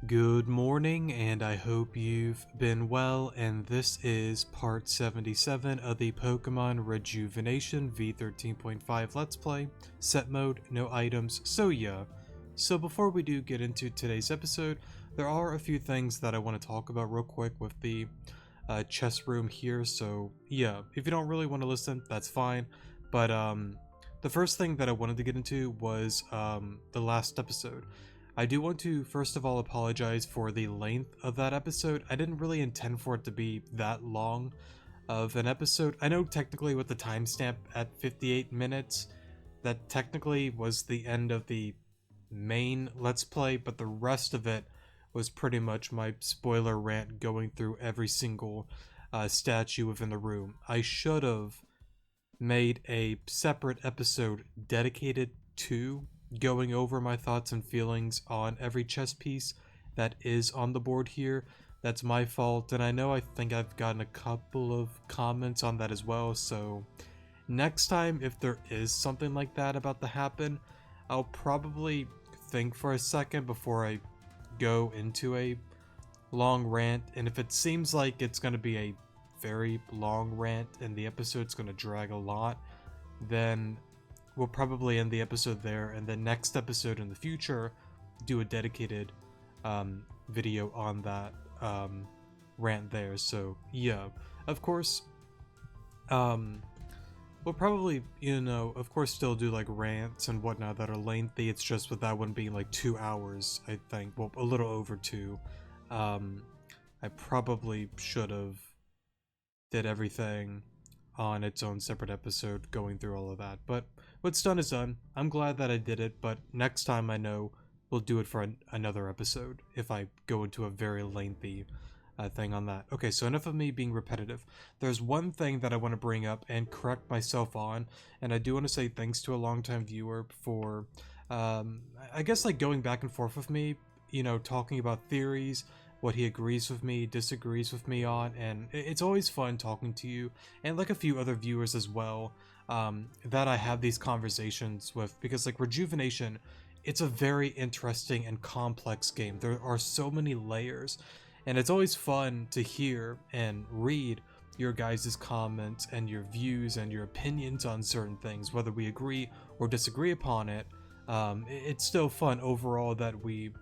Good morning, and I hope you've been well, and this is part 77 of the Pokemon Rejuvenation V13.5 Let's Play. Set mode, no items, so yeah. So before we do get into today's episode, there are a few things that I want to talk about real quick with the chess room here, so yeah, if you don't really want to listen, that's fine. But the first thing that I wanted to get into was the last episode. I do want to first of all apologize for the length of that episode. I didn't really intend for it to be that long of an episode. I know technically with the timestamp at 58 minutes, that technically was the end of the main Let's Play, but the rest of it was pretty much my spoiler rant going through every single statue within the room. I should have made a separate episode dedicated to going over my thoughts and feelings on every chess piece that is on the board here. That's my fault, and I think I've gotten a couple of comments on that as well, so next time if there is something like that about to happen, I'll probably think for a second before I go into a long rant, and if it seems like it's going to be a very long rant and the episode's going to drag a lot, then we'll probably end the episode there, and the next episode in the future do a dedicated video on that rant there. So yeah, of course, we'll probably, of course, still do like rants and whatnot that are lengthy. It's just with that one being like 2 hours, I think, well, a little over 2. I probably should have did everything on its own separate episode going through all of that, but what's done is done. I'm glad that I did it, but next time I know we'll do it for another episode if I go into a very lengthy thing on that. Okay, so enough of me being repetitive. There's one thing that I want to bring up and correct myself on, and I do want to say thanks to a longtime viewer for I guess like going back and forth with me, talking about theories, what he agrees with me, disagrees with me on, and it's always fun talking to you and like a few other viewers as well that I have these conversations with, because like Rejuvenation, it's a very interesting and complex game. There are so many layers, and it's always fun to hear and read your guys' comments and your views and your opinions on certain things, whether we agree or disagree upon it. It's still fun overall that we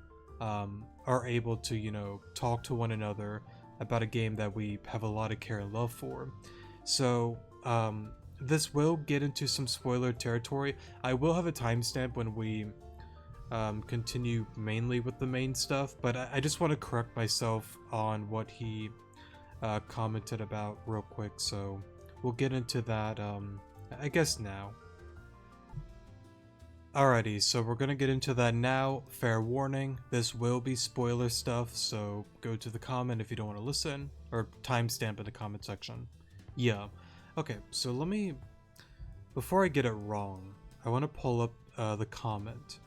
are able to, talk to one another about a game that we have a lot of care and love for. So, this will get into some spoiler territory. I will have a timestamp when we continue mainly with the main stuff, but I just want to correct myself on what he commented about real quick, so we'll get into that, I guess now. Alrighty, so we're gonna get into that now. Fair warning, this will be spoiler stuff, so go to the comment if you don't want to listen, or timestamp in the comment section. Yeah. Okay, so before I get it wrong, I want to pull up the comment.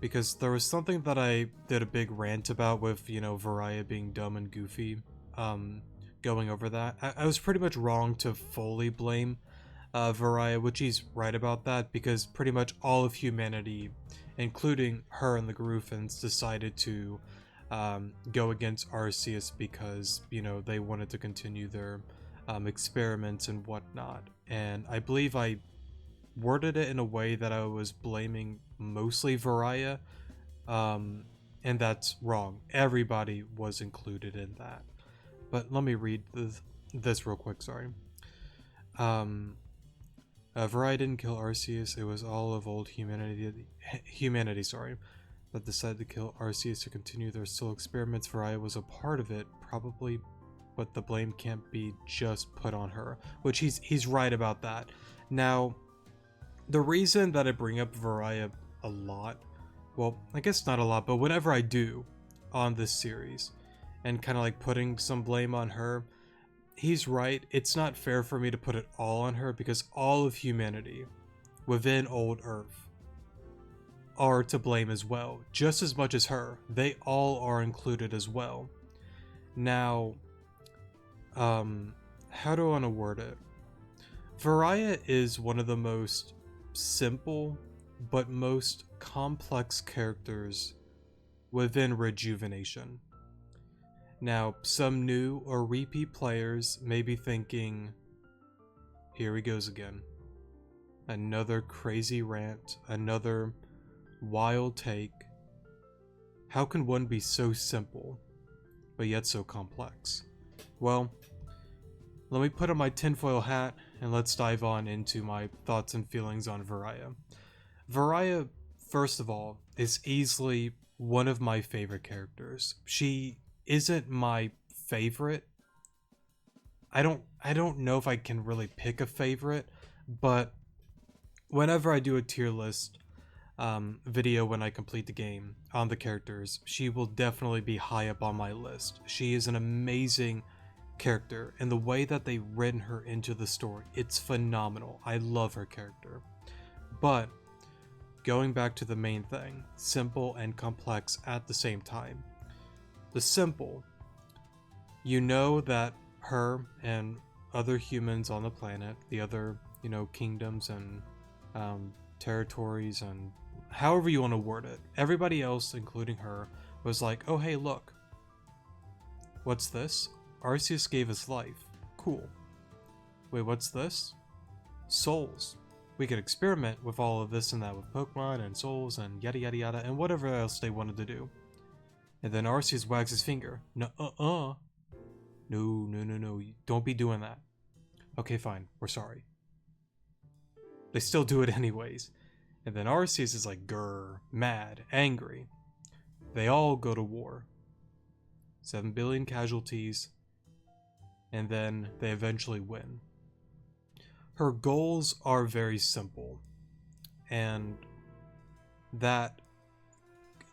Because there was something that I did a big rant about with, Varaya being dumb and goofy, going over that. I was pretty much wrong to fully blame Varaya, which he's right about that, because pretty much all of humanity, including her and the Groofins, decided to go against Arceus because, they wanted to continue their experiments and whatnot. And I believe I worded it in a way that I was blaming mostly Varaya, and that's wrong. Everybody was included in that. But let me read this real quick, sorry. Varaya didn't kill Arceus, it was all of old humanity, that decided to kill Arceus to continue their soul experiments. Varaya was a part of it, probably, but the blame can't be just put on her, which he's right about that. Now, the reason that I bring up Varaya a lot, well, I guess not a lot, but whenever I do on this series, and kind of like putting some blame on her, he's right. It's not fair for me to put it all on her, because all of humanity within Old Earth are to blame as well, just as much as her. They all are included as well. Now, how do I want to word it? Varaya is one of the most simple but most complex characters within Rejuvenation. Now, some new or repeat players may be thinking, here he goes again. Another crazy rant, another wild take. How can one be so simple, but yet so complex? Well, let me put on my tinfoil hat and let's dive on into my thoughts and feelings on Varaya. Varaya, first of all, is easily one of my favorite characters. She isn't my favorite. I don't know if I can really pick a favorite, but whenever I do a tier list video when I complete the game on the characters, she will definitely be high up on my list. She is an amazing character, and the way that they've written her into the story, it's phenomenal. I love her character. But going back to the main thing, simple and complex at the same time. The simple, you know that her and other humans on the planet, the other, kingdoms and territories and however you want to word it, everybody else, including her, was like, oh hey, look. What's this? Arceus gave us life. Cool. Wait, what's this? Souls. We could experiment with all of this and that with Pokemon and souls and yada yada yada and whatever else they wanted to do. And then Arceus wags his finger. No, no, don't be doing that. Okay, fine, we're sorry. They still do it anyways. And then Arceus is like, grr, mad, angry. They all go to war. 7 billion casualties. And then they eventually win. Her goals are very simple. And that,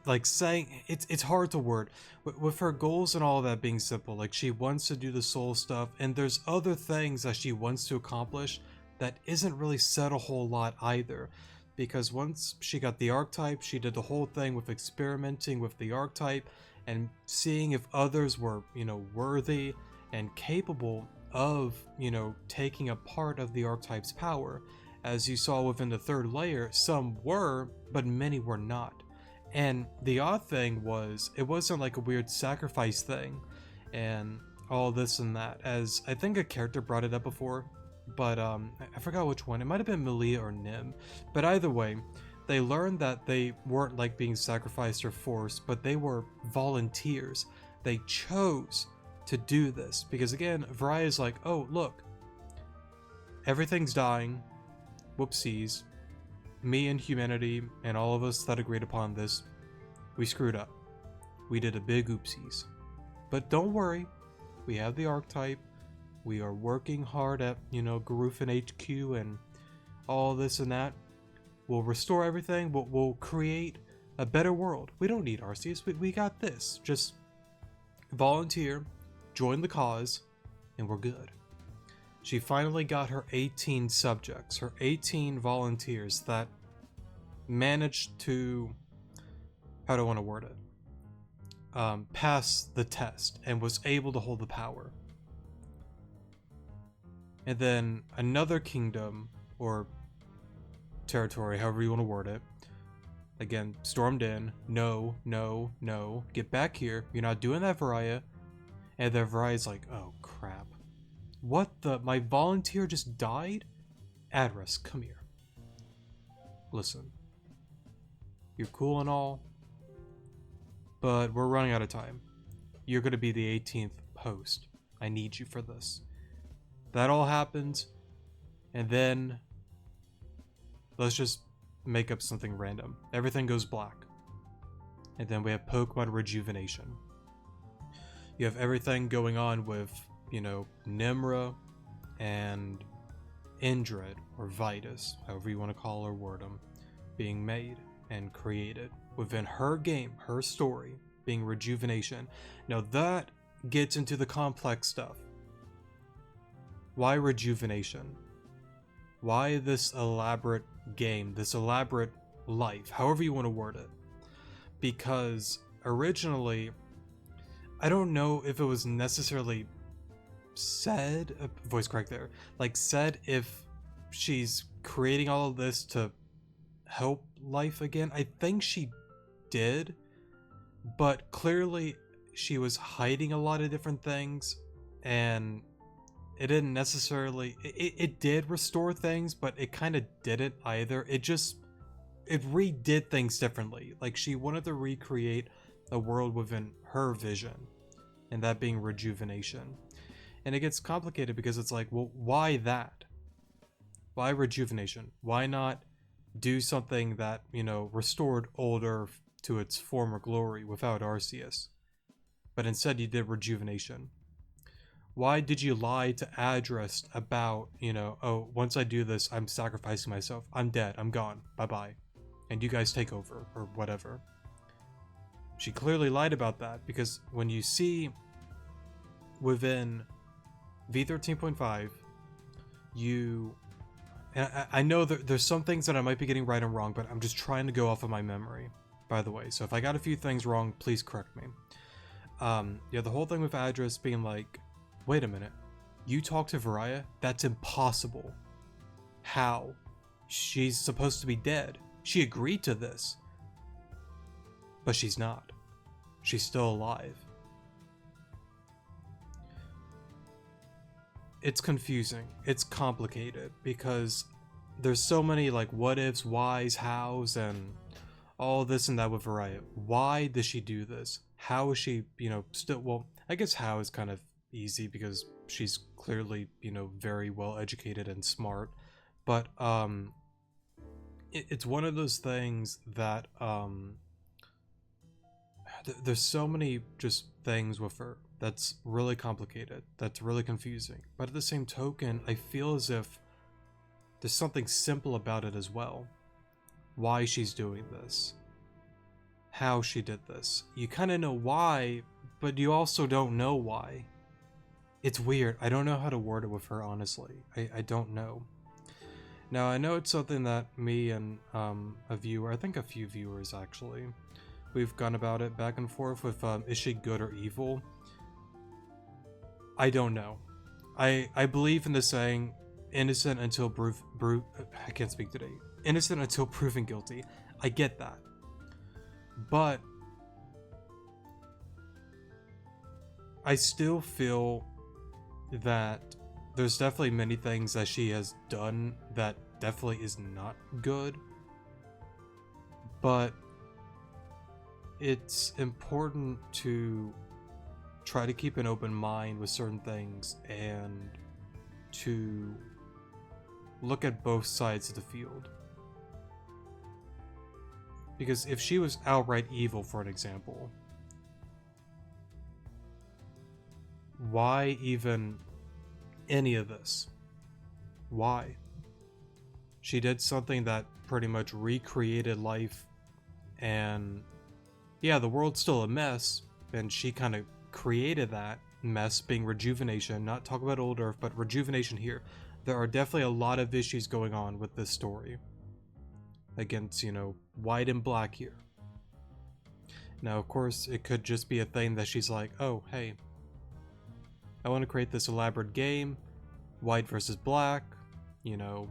like, saying, it's hard to word. With her goals and all of that being simple, like, she wants to do the soul stuff, and there's other things that she wants to accomplish that isn't really said a whole lot either. Because once she got the archetype, she did the whole thing with experimenting with the archetype and seeing if others were, worthy and capable of, taking a part of the archetype's power. As you saw within the third layer, some were, but many were not. And the odd thing was, it wasn't like a weird sacrifice thing and all this and that, as I think a character brought it up before, but I forgot which one. It might have been Malia or Nim, but either way, they learned that they weren't like being sacrificed or forced, but they were volunteers. They chose to do this because, again, Varaya is like, oh look, everything's dying, whoopsies, me and humanity and all of us that agreed upon this, we screwed up, we did a big oopsies, but don't worry, we have the archetype, we are working hard at, Garufin HQ and all this and that, we'll restore everything, we'll create a better world, we don't need Arceus, we got this, just volunteer, join the cause, and we're good. She finally got her 18 subjects, her 18 volunteers that managed to, how do I want to word it, pass the test and was able to hold the power. And then another kingdom, or territory, however you want to word it, again, stormed in, no, get back here, you're not doing that, Varaya. And then Varaya's like, oh crap. What the? My volunteer just died? Adris, come here. Listen. You're cool and all, but we're running out of time. You're going to be the 18th host. I need you for this. That all happens, and then let's just make up something random. Everything goes black. And then we have Pokemon Rejuvenation. You have everything going on with, Nimra and Indrid, or Vitus, however you want to call or word them, being made and created within her game, her story, being Rejuvenation. Now that gets into the complex stuff. Why Rejuvenation? Why this elaborate game, this elaborate life, however you want to word it? Because originally, I don't know if it was necessarily said, voice crack there, like said if she's creating all of this to help life again. I think she did, but clearly she was hiding a lot of different things, and it didn't necessarily, it did restore things, but it kind of didn't either. It redid things differently. Like, she wanted to recreate a world within her vision, and that being rejuvenation. And it gets complicated because it's like, well, why that? Why rejuvenation? Why not do something that, restored Old Earth to its former glory without Arceus? But instead you did rejuvenation. Why did you lie to Adrest about, oh, once I do this, I'm sacrificing myself. I'm dead. I'm gone. Bye-bye. And you guys take over, or whatever. She clearly lied about that, because when you see within V13.5, and I know that there's some things that I might be getting right and wrong, but I'm just trying to go off of my memory, by the way. So if I got a few things wrong, please correct me. The whole thing with Adrest being like, wait a minute, you talked to Varaya? That's impossible. How? She's supposed to be dead. She agreed to this. But she's not. She's still alive. It's confusing. It's complicated because there's so many like what ifs, whys, hows, and all this and that with Varaya. Why does she do this? How is she, still, well, I guess how is kind of easy because she's clearly, very well educated and smart. But it's one of those things that there's so many just things with her that's really complicated, that's really confusing. But at the same token, I feel as if there's something simple about it as well. Why she's doing this, how she did this. You kind of know why, but you also don't know why. It's weird. I don't know how to word it with her, honestly. I don't know. Now, I know it's something that me and a viewer, I think a few viewers actually, we've gone about it back and forth with, is she good or evil? I don't know. I believe in the saying, innocent until I can't speak today. Innocent until proven guilty. I get that. But I still feel that there's definitely many things that she has done that definitely is not good. But it's important to try to keep an open mind with certain things and to look at both sides of the field. Because if she was outright evil, for an example, why even any of this? Why? She did something that pretty much recreated life, and yeah, the world's still a mess, and she kind of created that mess, being rejuvenation. Not talk about Old Earth, but rejuvenation here. There are definitely a lot of issues going on with this story against, white and black here. Now, of course, it could just be a thing that she's like, oh, hey, I want to create this elaborate game, white versus black, and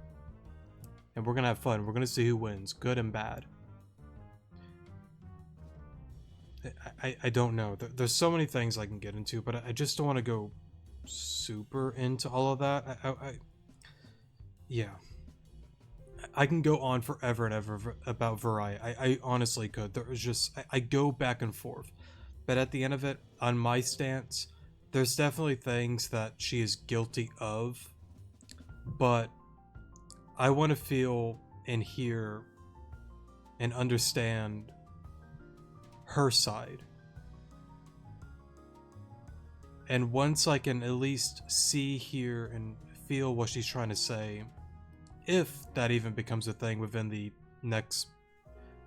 we're gonna have fun. We're gonna see who wins, good and bad. I don't know. There's so many things I can get into, but I just don't want to go super into all of that. Yeah. I can go on forever and ever about Varaya. I honestly could. There's just, I go back and forth. But at the end of it, on my stance, there's definitely things that she is guilty of. But I want to feel and hear and understand her side. And once I can at least see, hear, and feel what she's trying to say, if that even becomes a thing within the next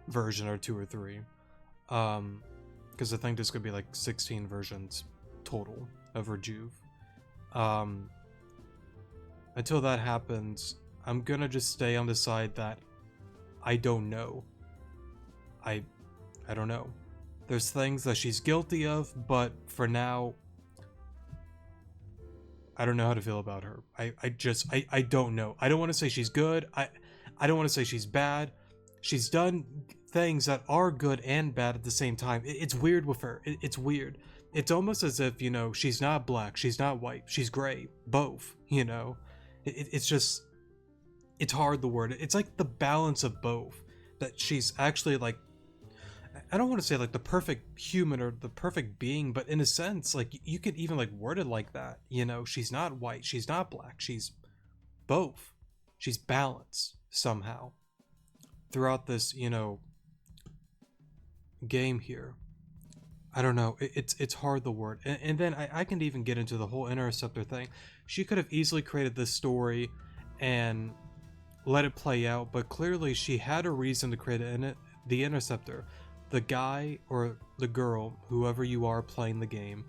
version or 2 or 3, because I think there's gonna be like 16 versions total of Rejuve. Until that happens, I'm gonna just stay on the side that I don't know. I don't know. There's things that she's guilty of, but for now, I don't know how to feel about her. I don't know. I don't want to say she's good. I don't want to say she's bad. She's done things that are good and bad at the same time. It's weird with her. It's weird. It's almost as if, you know, she's not black, she's not white, she's gray, both, you know. It's just, it's hard, the word. It's like the balance of both. That she's actually like, I don't want to say like the perfect human or the perfect being, but in a sense, like you could even like word it like that. You know, she's not white, she's not black, she's both. She's balanced somehow throughout this, you know, game here. I don't know. It's hard, the word. And then I can even get into the whole interceptor thing. She could have easily created this story and let it play out, but clearly she had a reason to create the interceptor. The guy or the girl, whoever you are playing the game,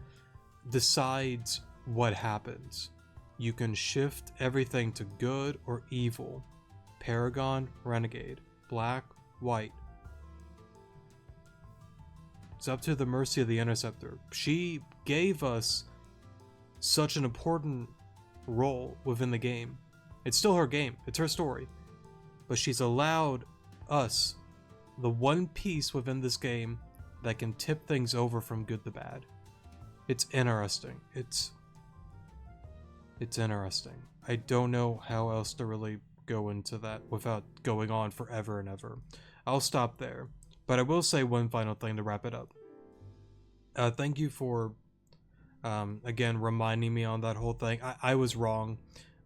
decides what happens. You can shift everything to good or evil. Paragon, renegade, black, white. It's up to the mercy of the interceptor. She gave us such an important role within the game. It's still her game, it's her story. But she's allowed us, the one piece within this game that can tip things over from good to bad. It's interesting. It's interesting. I don't know how else to really go into that without going on forever and ever. I'll stop there. But I will say one final thing to wrap it up. Thank you for, again, reminding me on that whole thing. I was wrong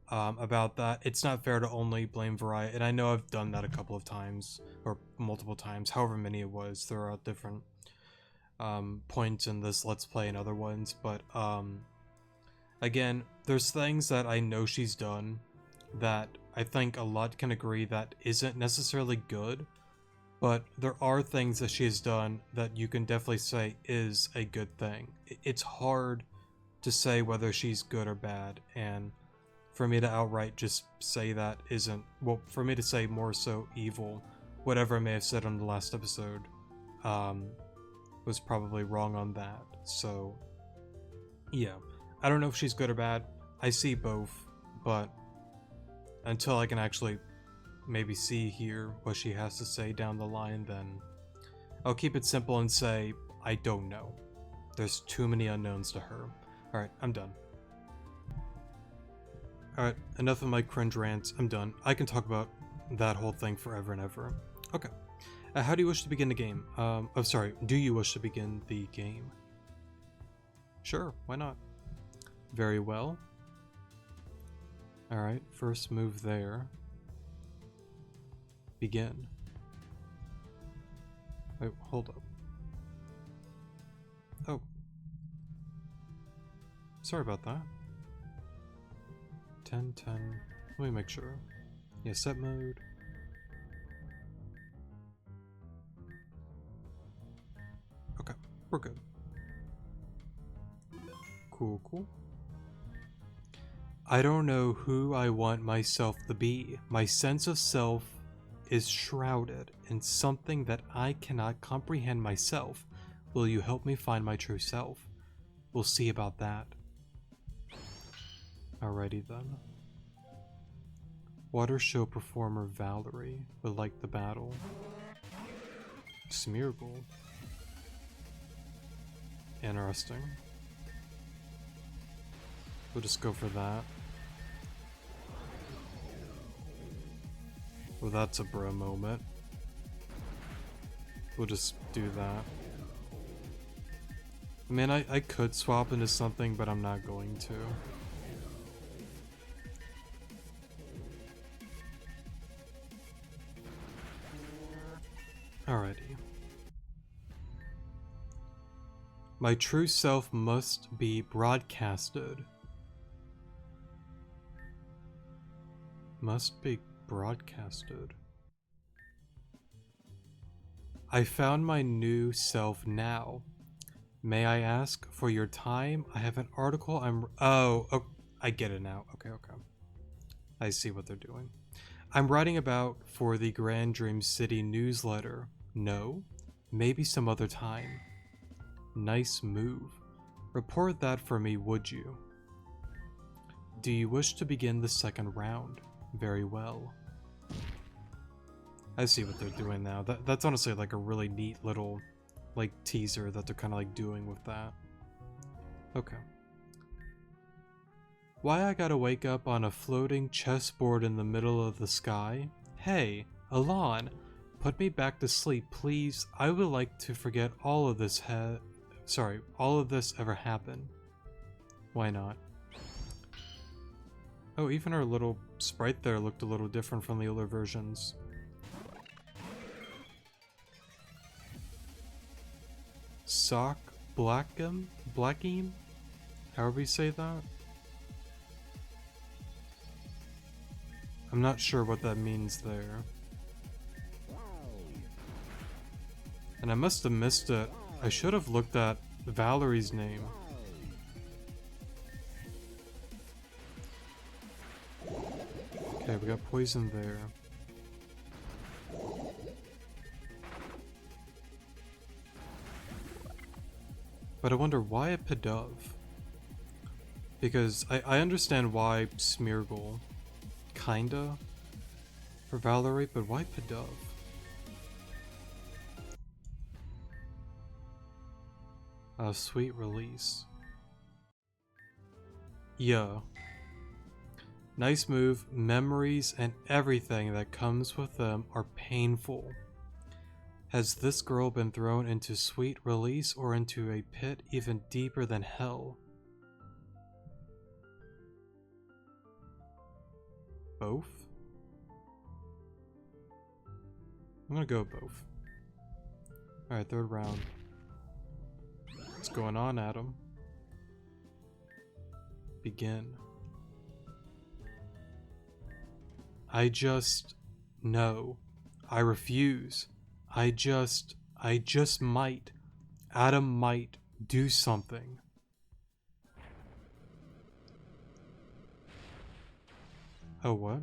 about that. It's not fair to only blame Variety, and I know I've done that a couple of times, or multiple times, however many it was, throughout different points in this Let's Play and other ones. But, again, there's things that I know she's done that I think a lot can agree that isn't necessarily good. But there are things that she has done that you can definitely say is a good thing. It's hard to say whether she's good or bad, and for me to outright just say that isn't, well, for me to say more so evil, whatever I may have said on the last episode, was probably wrong on that. So, yeah. I don't know if she's good or bad. I see both, but until I can actually maybe see here what she has to say down the line, then I'll keep it simple and say I don't know. There's too many unknowns to her. Alright, I'm done. Alright, enough of my cringe rants. I'm done. I can talk about that whole thing forever and ever. Okay. How do you wish to begin the game? Do you wish to begin the game? Sure, why not? Very well. Alright, first move there. Begin. Wait, hold up. Oh. Sorry about that. 10, 10. Let me make sure. Yeah, set mode. Okay, we're good. Cool, cool. I don't know who I want myself to be. My sense of self is shrouded in something that I cannot comprehend myself. Will you help me find my true self? We'll see about that. Alrighty then. Water show performer Valerie would like the battle. Smeargle. Interesting. We'll just go for that. Well, that's a bro moment. We'll just do that. I mean, I could swap into something, but I'm not going to. Alrighty. My true self must be broadcasted. Must be broadcasted. I found my new self now. May I ask for your time? I have an article Oh, I get it now. Okay. I see what they're doing. I'm writing about for the Grand Dream City newsletter. No? Maybe some other time. Nice move. Report that for me, would you? Do you wish to begin the second round? Very well. I see what they're doing now. That's honestly like a really neat little like teaser that they're kind of like doing with that. Okay. Why I gotta wake up on a floating chessboard in the middle of the sky? Hey, Alon, put me back to sleep, please. I would like to forget all of this all of this ever happened. Why not? Oh, even our little sprite there looked a little different from the older versions. Sock Blackiem? However you say that? I'm not sure what that means there. And I must have missed it. I should have looked at Valerie's name. Okay, we got poison there. But I wonder why a Pidove? Because I understand why Smeargle, kinda, for Valerie, but why Pidove? A sweet release. Yeah. Nice move. Memories and everything that comes with them are painful. Has this girl been thrown into sweet release or into a pit even deeper than hell? Both? I'm gonna go both. Alright, third round. What's going on, Adam? Begin. No. I refuse. I just might. Adam might do something. Oh, what?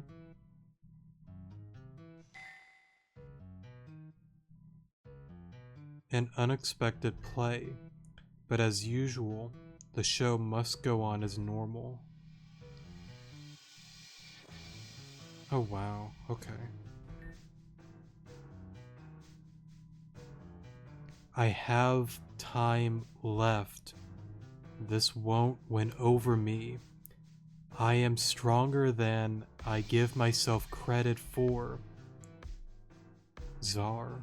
An unexpected play, but as usual, the show must go on as normal. Oh wow, okay. I have time left. This won't win over me. I am stronger than I give myself credit for. Czar.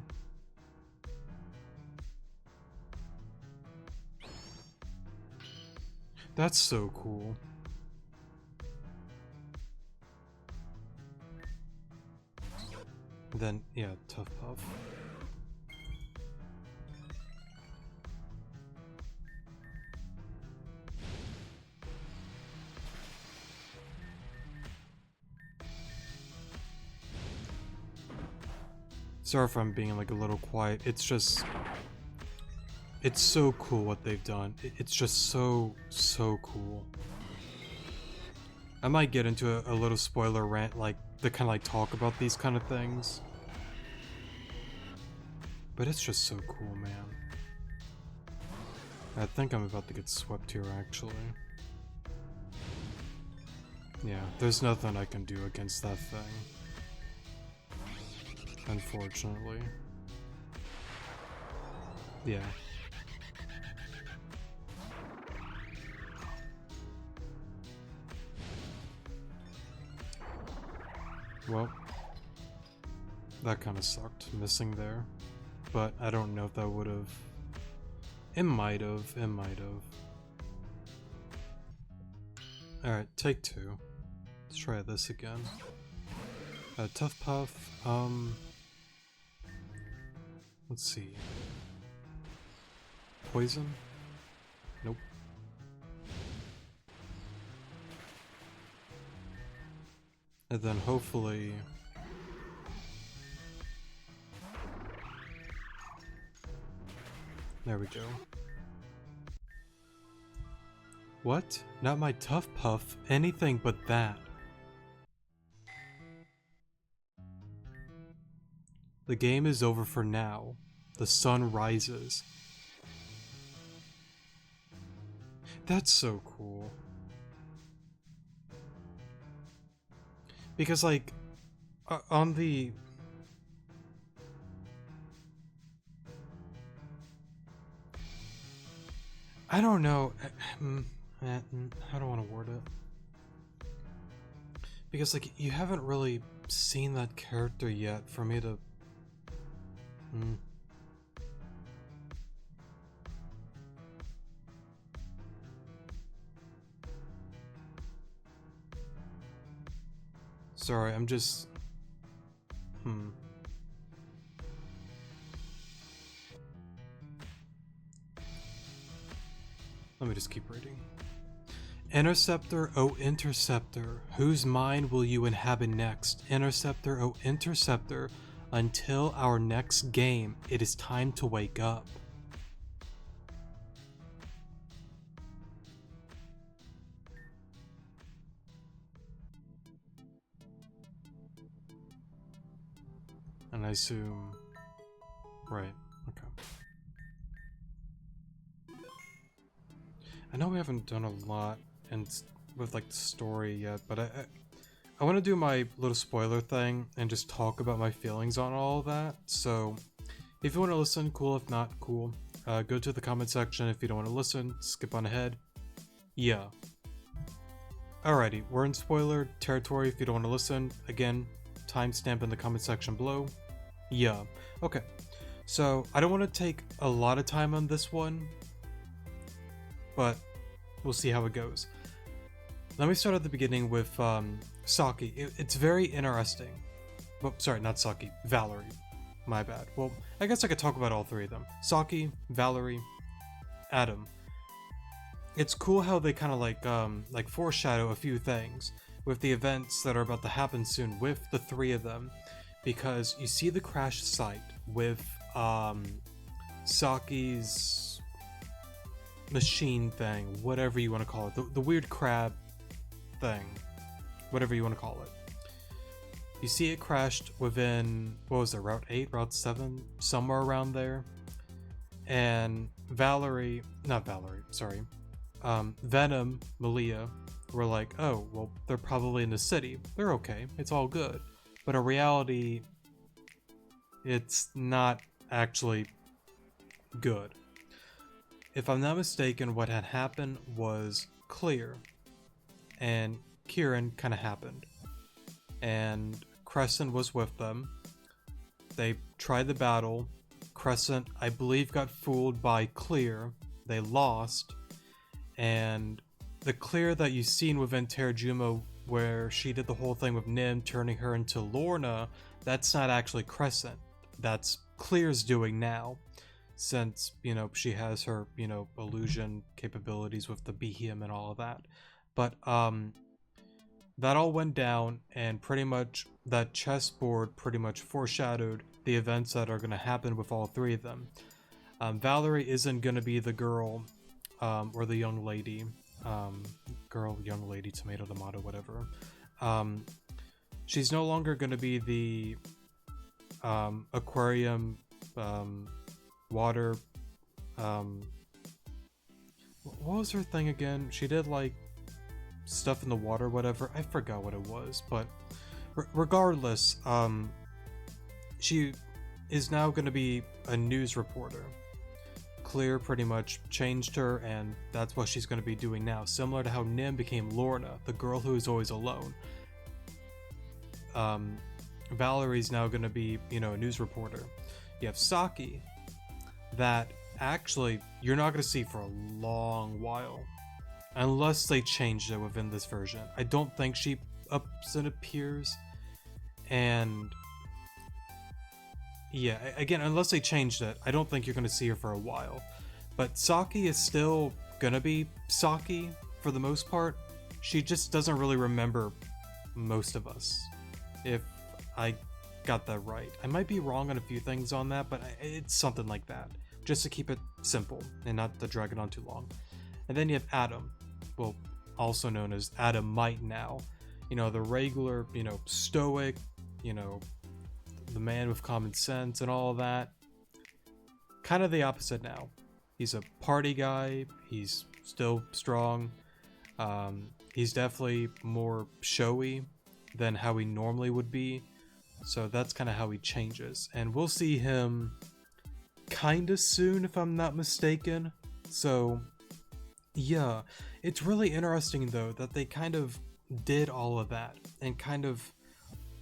That's so cool. Then, yeah, Tough Puff. Sorry if I'm being like a little quiet. It's just... it's so cool what they've done. It's just so cool. I might get into a little spoiler rant, like, to kind of like talk about these kind of things. But it's just so cool, man. I think I'm about to get swept here, actually. Yeah, there's nothing I can do against that thing. Unfortunately. Yeah. Well, that kind of sucked, missing there. But I don't know if that would have... It might have. Alright, take two. Let's try this again. Tough Puff, let's see. Poison? Nope. And then hopefully... there we go. What? Not my Tough Puff, anything but that. The game is over for now. The sun rises. That's so cool. Because like, on the I don't know. I don't want to word it. Because, like, you haven't really seen that character yet for me to... Sorry, I'm just... Let me just keep reading. Interceptor, oh Interceptor, whose mind will you inhabit next? Interceptor, oh Interceptor, until our next game, it is time to wake up. And I assume... Right, okay. I know we haven't done a lot with like the story yet, but I want to do my little spoiler thing and just talk about my feelings on all of that. So if you want to listen, cool. If not, cool. Go to the comment section. If you don't want to listen, skip on ahead. Yeah. Alrighty, we're in spoiler territory. If you don't want to listen, again, timestamp in the comment section below. Yeah. Okay. So I don't want to take a lot of time on this one, but we'll see how it goes. Let me start at the beginning with Saki. It's very interesting. Well, sorry, not Saki. Valerie. My bad. Well, I guess I could talk about all three of them. Saki, Valerie, Adam. It's cool how they kind of like foreshadow a few things with the events that are about to happen soon with the three of them, because you see the crash site with Saki's machine thing, whatever you want to call it, the weird crab thing, whatever you want to call it. You see it crashed within, what was it, Route 8, Route 7, somewhere around there. And Venom, Malia were like, oh, well, they're probably in the city. They're okay. It's all good. But in reality, it's not actually good. If I'm not mistaken, what had happened was Clear and Kieran kind of happened. And Crescent was with them. They tried the battle. Crescent, I believe, got fooled by Clear. They lost. And the Clear that you've seen within Terrajumo, where she did the whole thing with Nim turning her into Lorna, that's not actually Crescent. That's Clear's doing now. Since, you know, she has her, you know, illusion capabilities with the Behem and all of that. But, that all went down, and pretty much that chessboard pretty much foreshadowed the events that are going to happen with all three of them. Valerie isn't going to be the girl, or the young lady, young lady, tomato, whatever. She's no longer going to be the aquarium, water, what was her thing again? She did like stuff in the water, whatever. I forgot what it was, but regardless, she is now going to be a news reporter. Clear pretty much changed her, and that's what she's going to be doing now, similar to how Nim became Lorna, the girl who is always alone. Valerie's now going to be, you know, a news reporter. You have Saki, that actually you're not going to see for a long while, unless they changed it within this version. I don't think she ups and appears, and yeah, again, unless they changed it, I don't think you're going to see her for a while. But Saki is still gonna be Saki for the most part. She just doesn't really remember most of us, if I got that right. I might be wrong on a few things on that, but it's something like that, just to keep it simple and not to drag it on too long. And then you have Adam, well, also known as Adam Might now. You know, the regular, you know, stoic, you know, the man with common sense and all of that. Kind of the opposite now. He's a party guy. He's still strong. He's definitely more showy than how he normally would be. So that's kind of how he changes. And we'll see him kind of soon, if I'm not mistaken. So Yeah, it's really interesting though that they kind of did all of that and kind of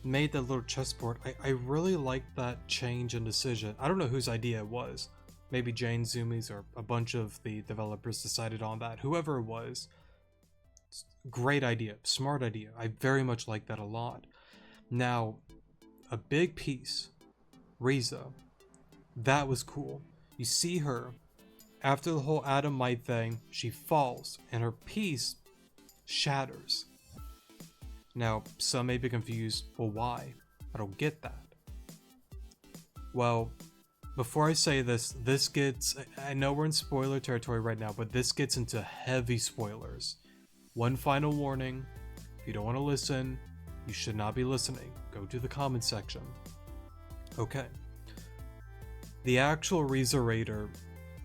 made that little chessboard. I really like that change in decision. I don't know whose idea it was. Maybe Jane Zumi's or a bunch of the developers decided on that. Whoever it was, great idea, smart idea. I very much like that a lot. Now, a big piece, Riza, that was cool. You see her after the whole Adam Might thing, she falls and her piece shatters. Now, some may be confused, well, why? I don't get that. Well, before I say this, this gets, I know we're in spoiler territory right now, but this gets into heavy spoilers. One final warning, if you don't want to listen, you should not be listening. Go to the comments section. Okay. The actual Riza Raider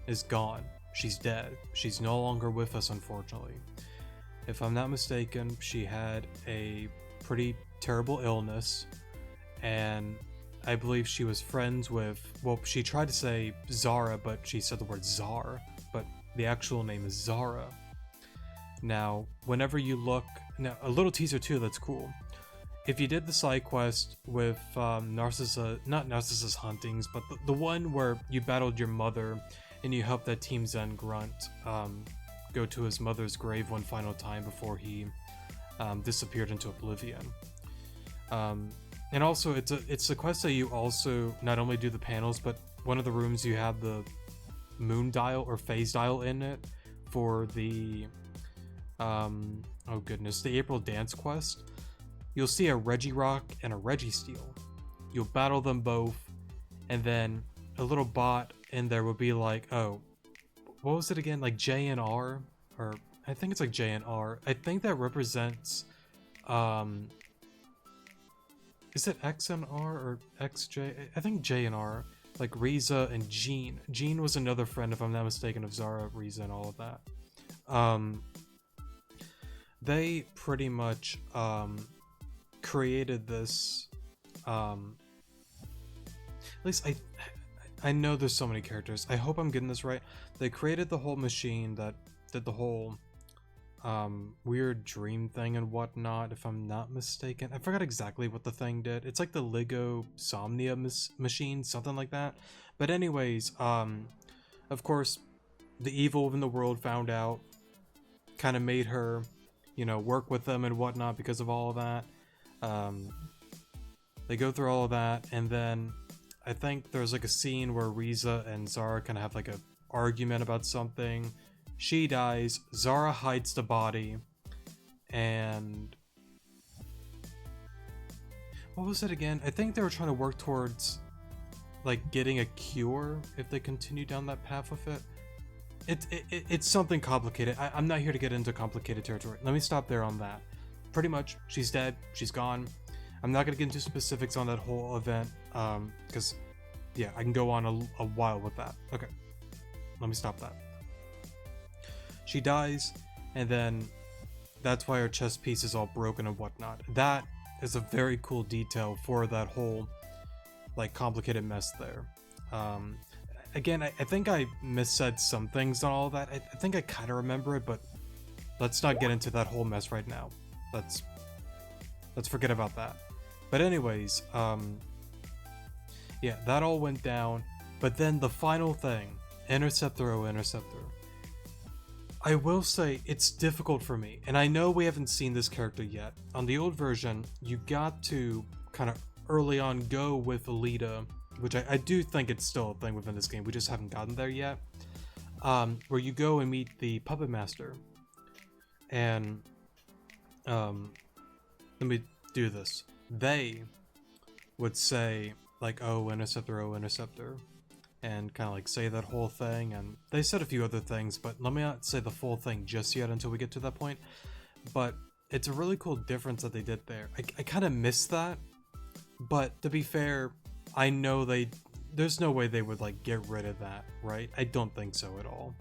is gone. She's dead. She's no longer with us, unfortunately. If I'm not mistaken, she had a pretty terrible illness, and I believe she was friends with, well, she tried to say Zara, but she said the word Czar, but the actual name is Zara. Now, whenever you look, now a little teaser too that's cool. If you did the side quest with Narcissa, not Narcissus Huntings, but the one where you battled your mother and you helped that Team Zen grunt go to his mother's grave one final time before he disappeared into oblivion. And also, it's a quest that you also not only do the panels, but one of the rooms you have the moon dial or phase dial in it for the oh goodness, the April Dance quest. You'll see a Regirock and a Registeel. You'll battle them both, and then a little bot in there will be like, oh, what was it again? Like J and R, or I think it's like J and R. I think that represents, is it X and R or XJ? I think J and R, like Riza and Jean. Jean was another friend, if I'm not mistaken, of Zara, Riza, and all of that. They pretty much created this. At least I know there's so many characters. I hope I'm getting this right. They created the whole machine that did the whole weird dream thing and whatnot, if I'm not mistaken. I forgot exactly what the thing did. It's like the Lego Somnia machine, something like that. But anyways, of course, the evil in the world found out, kind of made her, you know, work with them and whatnot because of all of that. They go through all of that, and then I think there's like a scene where Riza and Zara kind of have like a argument about something. She dies, Zara hides the body, and what was it again? I think they were trying to work towards like getting a cure if they continue down that path with it. It's something complicated. I'm not here to get into complicated territory. Let me stop there on that. Pretty much, she's dead. She's gone. I'm not going to get into specifics on that whole event, because, yeah, I can go on a while with that. Okay, let me stop that. She dies, and then that's why her chest piece is all broken and whatnot. That is a very cool detail for that whole, like, complicated mess there. Again, I think I missaid some things on all of that. I think I kind of remember it, but let's not get into that whole mess right now. Let's forget about that. But anyways, yeah, that all went down. But then the final thing, Interceptor, oh Interceptor. I will say it's difficult for me, and I know we haven't seen this character yet. On the old version, you got to kind of early on go with Alita, which I do think it's still a thing within this game, we just haven't gotten there yet, where you go and meet the Puppet Master, and let me do this. They would say, like, oh Interceptor, and kind of like say that whole thing, and they said a few other things, but let me not say the full thing just yet until we get to that point. But it's a really cool difference that they did there. I kind of missed that, but to be fair, I know there's no way they would like get rid of that, right? I don't think so at all.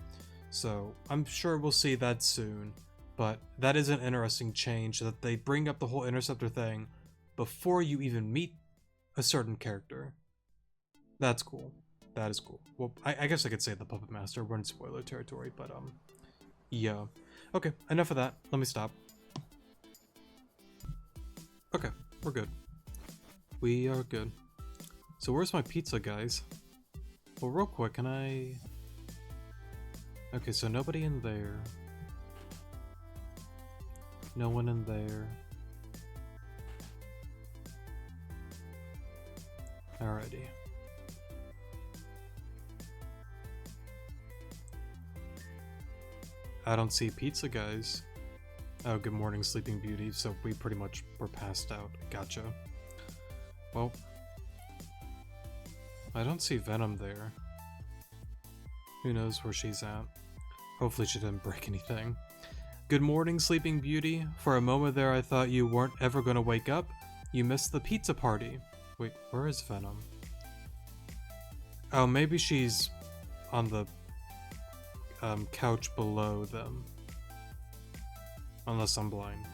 So I'm sure we'll see that soon, but that is an interesting change that they bring up the whole Interceptor thing before you even meet a certain character. That's cool. That is cool. Well, I guess I could say the Puppet Master. We're in spoiler territory, but Yeah. Okay, enough of that. Let me stop. Okay, we're good. We are good. So where's my pizza, guys? Well, real quick, can I... Okay, so nobody in there. No one in there. Alrighty. I don't see pizza, guys. Oh, good morning, Sleeping Beauty. So we pretty much were passed out. Gotcha. Well, I don't see Venom there. Who knows where she's at? Hopefully she didn't break anything. Good morning, Sleeping Beauty. For a moment there I thought you weren't ever gonna wake up. You missed the pizza party. Wait, where is Venom? Oh, maybe she's on the couch below them. Unless I'm blind.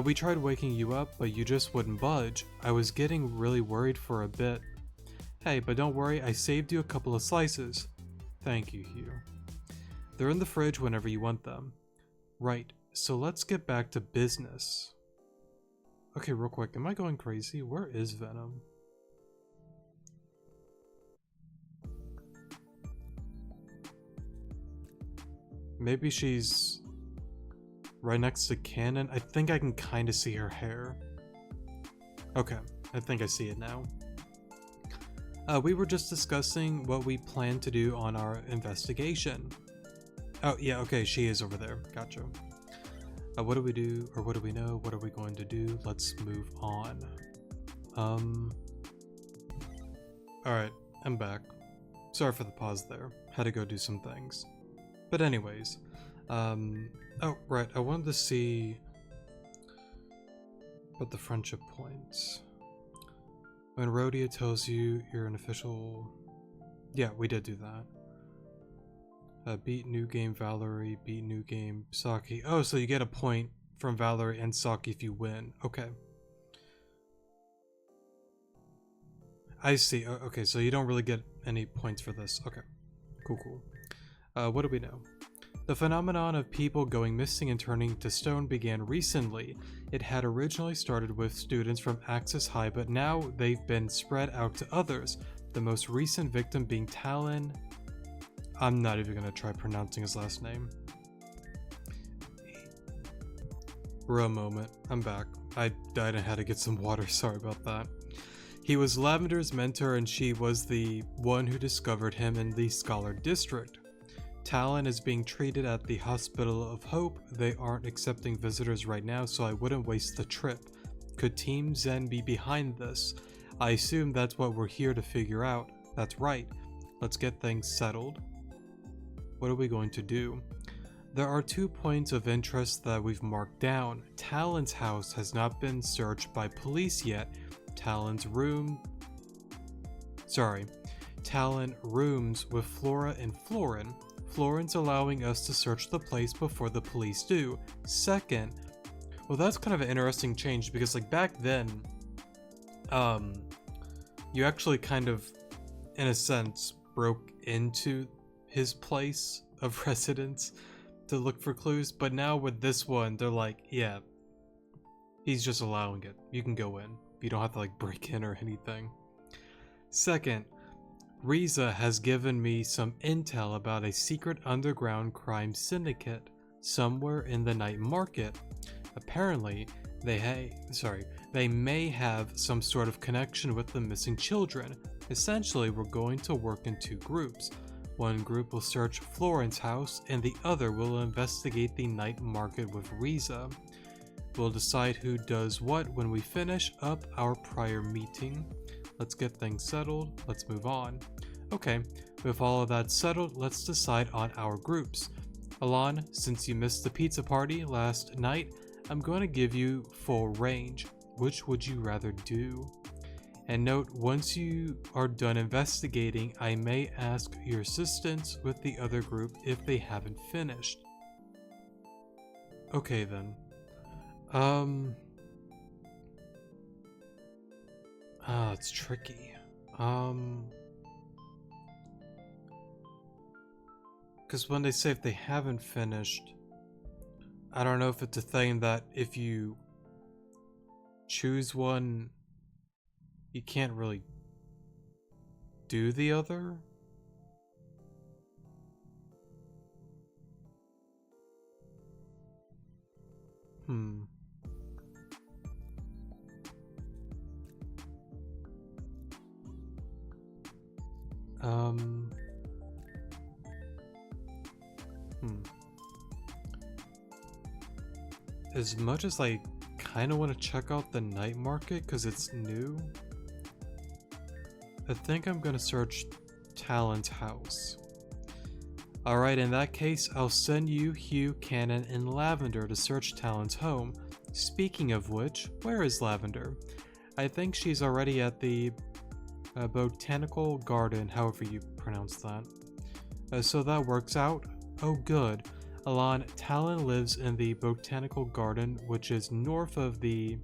We tried waking you up, but you just wouldn't budge. I was getting really worried for a bit. Hey, but don't worry, I saved you a couple of slices. Thank you, Hugh. They're in the fridge whenever you want them. Right, so let's get back to business. Okay, real quick, am I going crazy? Where is Venom? Maybe she's right next to Cannon. I think I can kind of see her hair. Okay, I think I see it now. We were just discussing what we plan to do on our investigation. Oh, yeah, okay, she is over there. Gotcha. What do we do, or what do we know? What are we going to do? Let's move on. Alright, I'm back. Sorry for the pause there. Had to go do some things. But anyways, oh, right, I wanted to see about the friendship points. When Rhodia tells you you're an official... Yeah, we did do that. Beat new game Valerie, beat new game Saki. Oh, so you get a point from Valerie and Saki if you win. Okay. I see. Okay, so you don't really get any points for this. Okay. Cool, cool. What do we know? The phenomenon of people going missing and turning to stone began recently. It had originally started with students from Axis High, but now they've been spread out to others. The most recent victim being Talon. I'm not even gonna try pronouncing his last name. Real moment. I'm back. I died and had to get some water. Sorry about that. He was Lavender's mentor and she was the one who discovered him in the Scholar District. Talon is being treated at the Hospital of Hope. They aren't accepting visitors right now, so I wouldn't waste the trip. Could Team Zen be behind this? I assume that's what we're here to figure out. That's right. Let's get things settled. What are we going to do? There are 2 points of interest that we've marked down. Talon's house has not been searched by police yet. Talon rooms with Flora and Florin. Florin's allowing us to search the place before the police do. Second, well, that's kind of an interesting change because like back then, you actually kind of, in a sense, broke into his place of residence to look for clues, but now with this one, they're like, yeah, he's just allowing it. You can go in. You don't have to like break in or anything. Second, Riza has given me some intel about a secret underground crime syndicate somewhere in the night market. Apparently, they may have some sort of connection with the missing children. Essentially, we're going to work in 2 groups. One group will search Florin's house, and the other will investigate the night market with Riza. We'll decide who does what when we finish up our prior meeting. Let's get things settled. Let's move on. Okay, with all of that settled, let's decide on our groups. Alon, since you missed the pizza party last night, I'm going to give you full range. Which would you rather do? And note, once you are done investigating, I may ask your assistance with the other group if they haven't finished. Okay then. It's tricky. Because when they say if they haven't finished, I don't know if it's a thing that if you choose one, you can't really do the other. Hmm. As much as I kind of want to check out the night market because it's new, I think I'm going to search Talon's house. Alright, in that case, I'll send you, Hugh, Cannon, and Lavender to search Talon's home. Speaking of which, where is Lavender? I think she's already at the botanical garden, however you pronounce that. So that works out. Oh good. Alon, Talon lives in the botanical garden, which is north of the...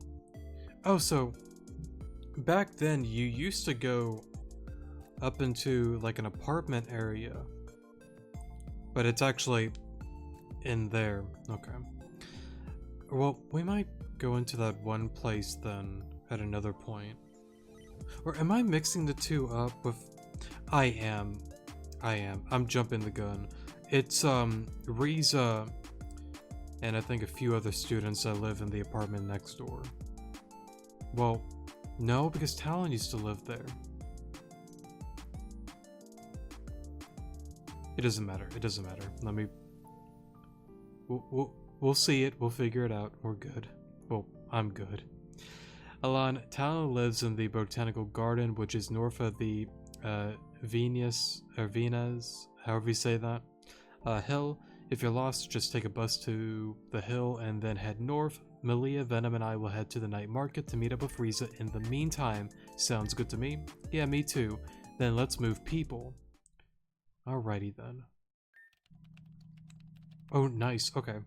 Oh, so back then you used to go up into like an apartment area, but it's actually in there. Okay. Well, we might go into that one place then at another point. Or am I mixing the two up with... I am. I'm jumping the gun. It's, Riza and I think a few other students that live in the apartment next door. Well, no, because Talon used to live there. It doesn't matter. It doesn't matter. Let me... We'll see it. We'll figure it out. We're good. Well, I'm good. Alon, Talon lives in the botanical garden, which is north of the Venus, however you say that, hill. If you're lost, just take a bus to the hill and then head north. Malia, Venom, and I will head to the night market to meet up with Riza in the meantime. Sounds good to me? Yeah, me too. Then let's move people. Alrighty then. Oh, nice. Okay.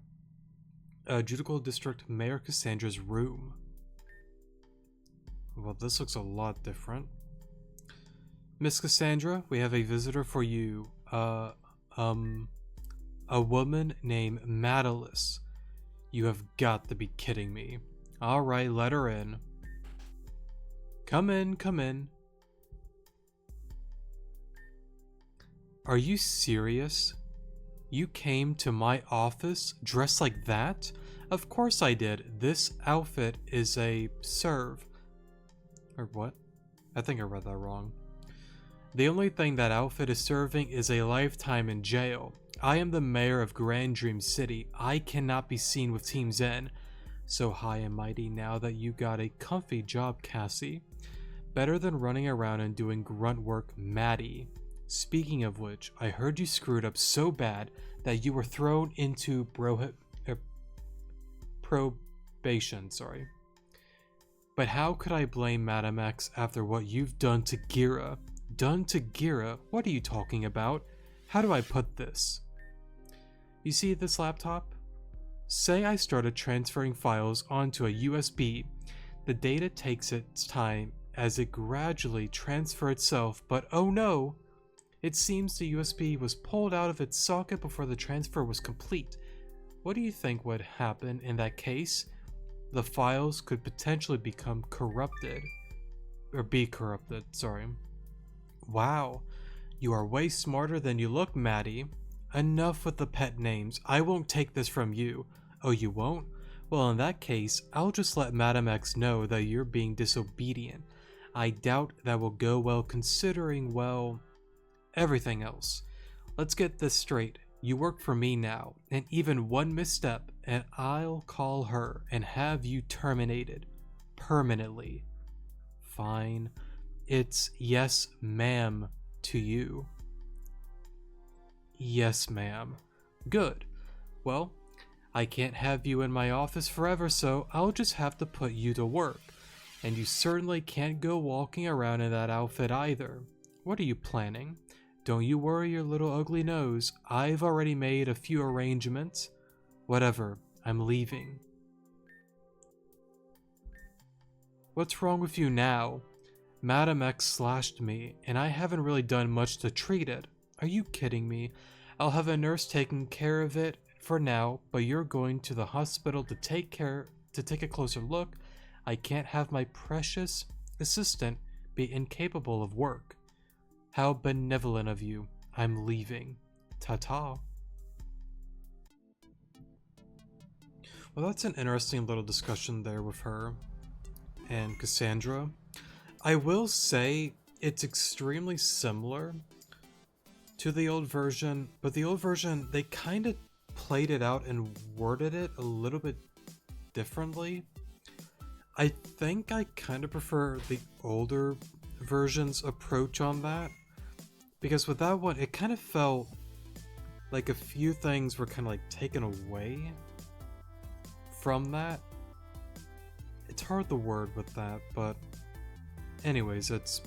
Judicial District Mayor Cassandra's room. Well, this looks a lot different. Miss Cassandra, we have a visitor for you. A woman named Madalis. You have got to be kidding me. Alright, let her in. Come in, come in. Are you serious? You came to my office dressed like that? Of course I did. This outfit is a serve. Or what? I think I read that wrong. The only thing that outfit is serving is a lifetime in jail. I am the mayor of Grand Dream City. I cannot be seen with Team Zen. So high and mighty now that you got a comfy job, Cassie. Better than running around and doing grunt work, Maddie. Speaking of which, I heard you screwed up so bad that you were thrown into probation, sorry. But how could I blame Madam X after what you've done to Gira? Done to Gira? What are you talking about? How do I put this? You see this laptop? Say I started transferring files onto a USB. The data takes its time as it gradually transfers itself, but oh no! It seems the USB was pulled out of its socket before the transfer was complete. What do you think would happen in that case? The files could potentially become corrupted. Or be corrupted, sorry. Wow, you are way smarter than you look, Maddie. Enough with the pet names. I won't take this from you. Oh, you won't? Well, in that case, I'll just let Madam X know that you're being disobedient. I doubt that will go well considering, well, everything else. Let's get this straight. You work for me now, and even one misstep, and I'll call her and have you terminated. Permanently. Fine. It's yes, ma'am, to you. Yes, ma'am. Good. Well, I can't have you in my office forever, so I'll just have to put you to work. And you certainly can't go walking around in that outfit either. What are you planning? Don't you worry your little ugly nose. I've already made a few arrangements. Whatever. I'm leaving. What's wrong with you now? Madam X slashed me, and I haven't really done much to treat it. Are you kidding me? I'll have a nurse taking care of it for now, but you're going to the hospital to take a closer look. I can't have my precious assistant be incapable of work. How benevolent of you. I'm leaving. Ta-ta. Well, that's an interesting little discussion there with her and Cassandra. I will say it's extremely similar to the old version, but the old version, they kind of played it out and worded it a little bit differently. I think I kind of prefer the older version's approach on that, because with that one, it kind of felt like a few things were kind of like taken away from that. It's hard to word with that, but anyways, it's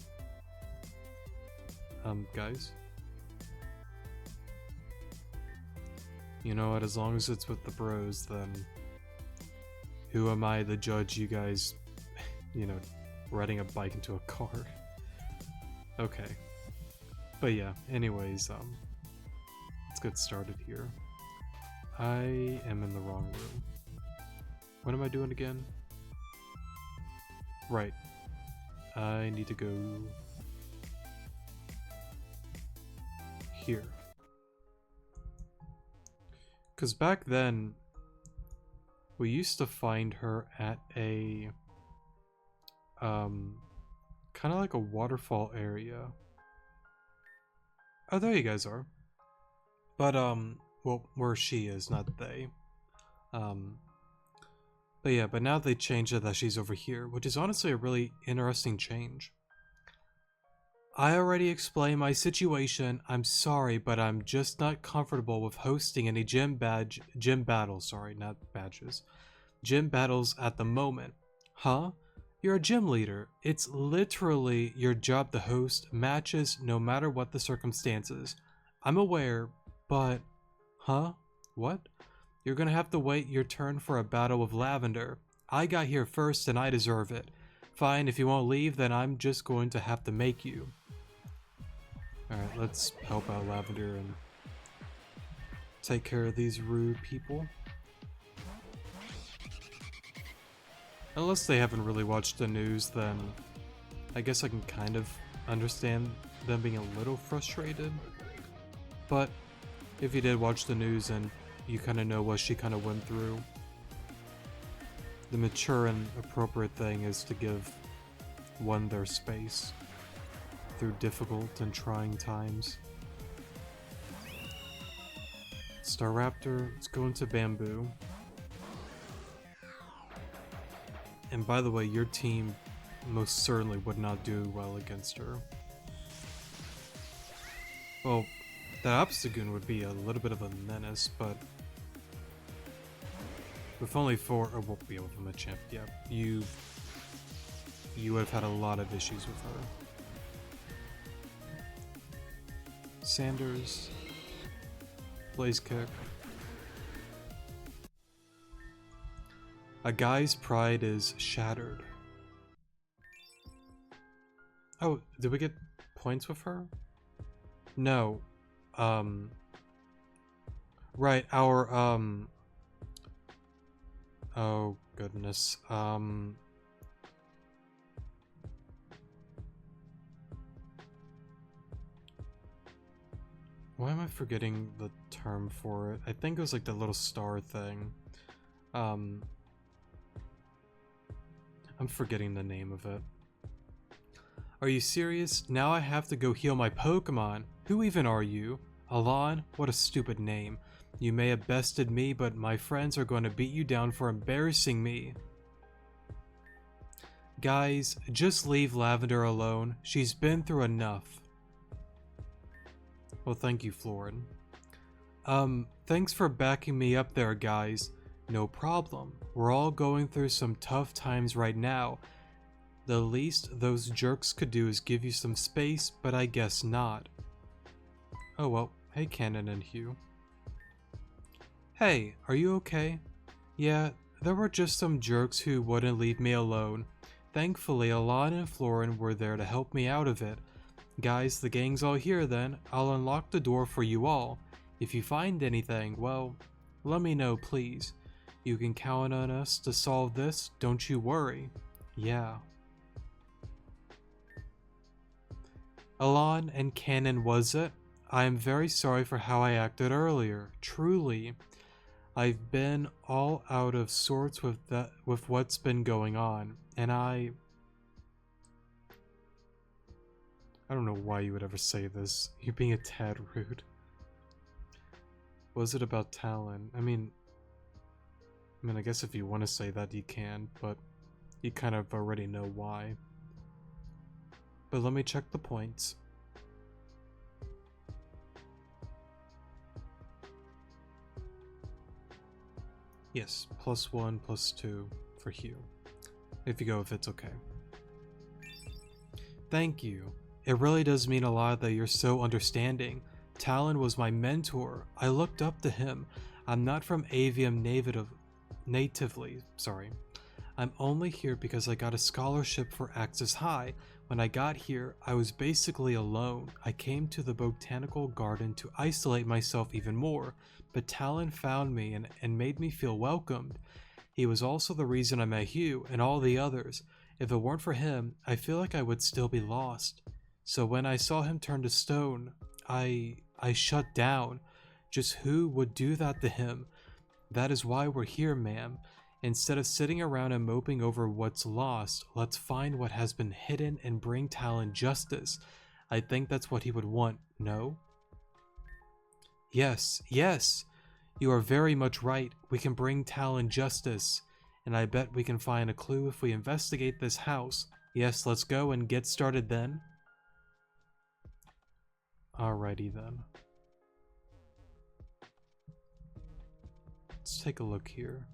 guys, you know what, as long as it's with the bros, then who am I to judge you guys, you know, riding a bike into a car? Okay. But yeah, anyways, let's get started here. I am in the wrong room. What am I doing again? Right. I need to go here. Because back then, we used to find her at a, kind of like a waterfall area. Oh, there you guys are. But, well, where she is, not they. But yeah, but now they changed it that she's over here, which is honestly a really interesting change. I already explained my situation. I'm sorry, but I'm just not comfortable with hosting any gym battles, sorry, not badges. Gym battles at the moment. Huh? You're a gym leader. It's literally your job to host matches no matter what the circumstances. I'm aware, but... Huh? What? You're gonna have to wait your turn for a battle with Lavender. I got here first and I deserve it. Fine, if you won't leave, then I'm just going to have to make you. Alright, let's help out Lavender and take care of these rude people. Unless they haven't really watched the news, then I guess I can kind of understand them being a little frustrated. But if you did watch the news and you kind of know what she kind of went through, the mature and appropriate thing is to give one their space through difficult and trying times. Staraptor, let's go into Bamboo. And by the way, your team most certainly would not do well against her. Well, that Obstagoon would be a little bit of a menace, but with only 4, or won't be able to Machamp, yeah, you would have had a lot of issues with her. Sanders, Blaze Kick. A guy's pride is shattered. Oh, did we get points with her? No. Right, our, oh goodness, why am I forgetting the term for it? I think it was like the little star thing. I'm forgetting the name of it. Are you serious? Now I have to go heal my Pokemon. Who even are you? Alon? What a stupid name. You may have bested me, but my friends are going to beat you down for embarrassing me. Guys, just leave Lavender alone. She's been through enough. Well, thank you, Florin. Thanks for backing me up there, guys. No problem. We're all going through some tough times right now. The least those jerks could do is give you some space, but I guess not. Oh well, hey Cannon and Hugh. Hey, are you okay? Yeah, there were just some jerks who wouldn't leave me alone. Thankfully, Alon and Florin were there to help me out of it. Guys, the gang's all here then. I'll unlock the door for you all. If you find anything, well, let me know, please. You can count on us to solve this, don't you worry. Yeah. Alon and Cannon, was it? I am very sorry for how I acted earlier. Truly. I've been all out of sorts with what's been going on, and I don't know why you would ever say this. You're being a tad rude. Was it about Talon? I mean, I guess if you want to say that you can, but you kind of already know why. But let me check the points. Yes, +1, +2 for Hugh. If you go, if it's okay. Thank you. It really does mean a lot that you're so understanding. Talon was my mentor. I looked up to him. I'm not from Avium natively, sorry. I'm only here because I got a scholarship for Axis High. When I got here, I was basically alone. I came to the botanical garden to isolate myself even more, but Talon found me and made me feel welcomed. He was also the reason I met Hugh and all the others. If it weren't for him, I feel like I would still be lost. So when I saw him turn to stone, I shut down. Just who would do that to him? That is why we're here, ma'am. Instead of sitting around and moping over what's lost, let's find what has been hidden and bring Talon justice. I think that's what he would want, no? Yes, yes! You are very much right. We can bring Talon justice. And I bet we can find a clue if we investigate this house. Yes, let's go and get started then. Alrighty then. Let's take a look here.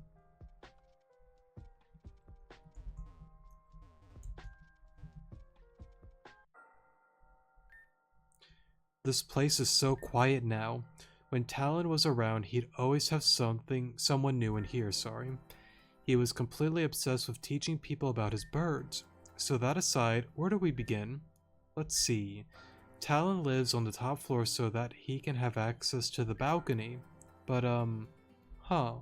This place is so quiet now. When Talon was around, he'd always have someone new in here, sorry. He was completely obsessed with teaching people about his birds. So that aside, where do we begin? Let's see. Talon lives on the top floor so that he can have access to the balcony. But, huh.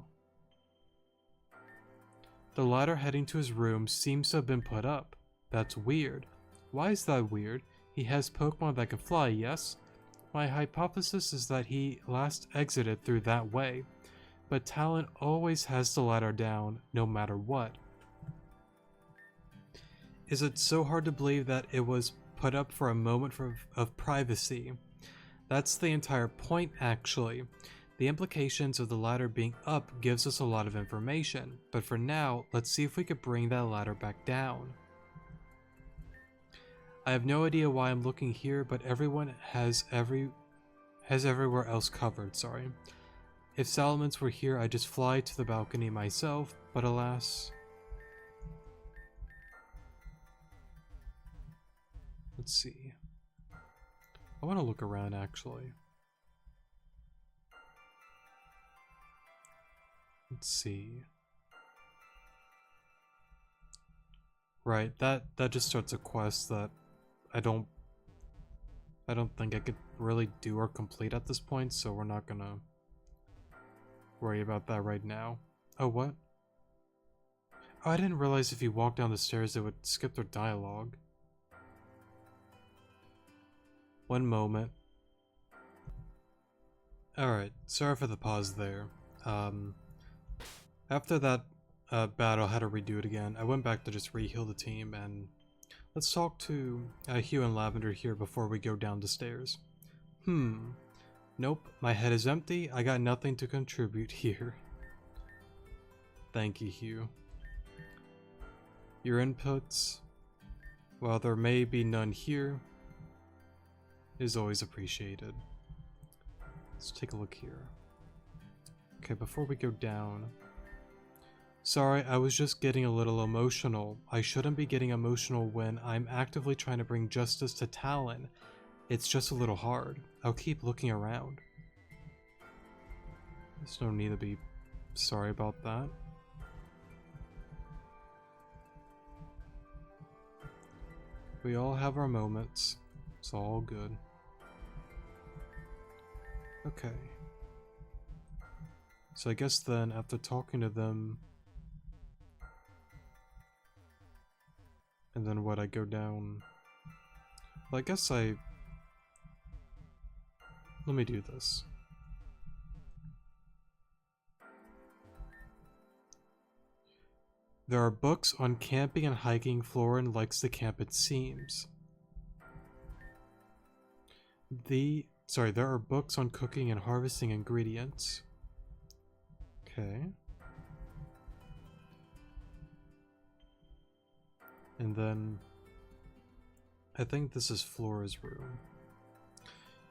The ladder heading to his room seems to have been put up. That's weird. Why is that weird? He has Pokemon that can fly, yes? My hypothesis is that he last exited through that way. But Talon always has the ladder down, no matter what. Is it so hard to believe that it was put up for a moment of privacy? That's the entire point, actually. The implications of the ladder being up gives us a lot of information, but for now, let's see if we could bring that ladder back down. I have no idea why I'm looking here, but everyone has everywhere else covered, sorry. If Salamence were here, I'd just fly to the balcony myself, but alas. Let's see. I want to look around, actually. Let's see. Right, that just starts a quest that I don't think I could really do or complete at this point, so we're not gonna worry about that right now. Oh, what? Oh, I didn't realize if you walk down the stairs it would skip their dialogue. One moment. Alright, sorry for the pause there. After that battle, I had to redo it again. I went back to just re-heal the team, and let's talk to Hugh and Lavender here before we go down the stairs. Nope, my head is empty. I got nothing to contribute here. Thank you, Hugh. Your inputs, while there may be none here, is always appreciated. Let's take a look here. Okay, before we go down... Sorry, I was just getting a little emotional. I shouldn't be getting emotional when I'm actively trying to bring justice to Talon. It's just a little hard. I'll keep looking around. There's no need to be sorry about that. We all have our moments. It's all good. Okay. So I guess then after talking to them, and then what, I go down, well, I guess let me do this. There are books on camping and hiking. Florin likes to camp, it seems. There are books on cooking and harvesting ingredients. Okay. And then I think this is Flora's room.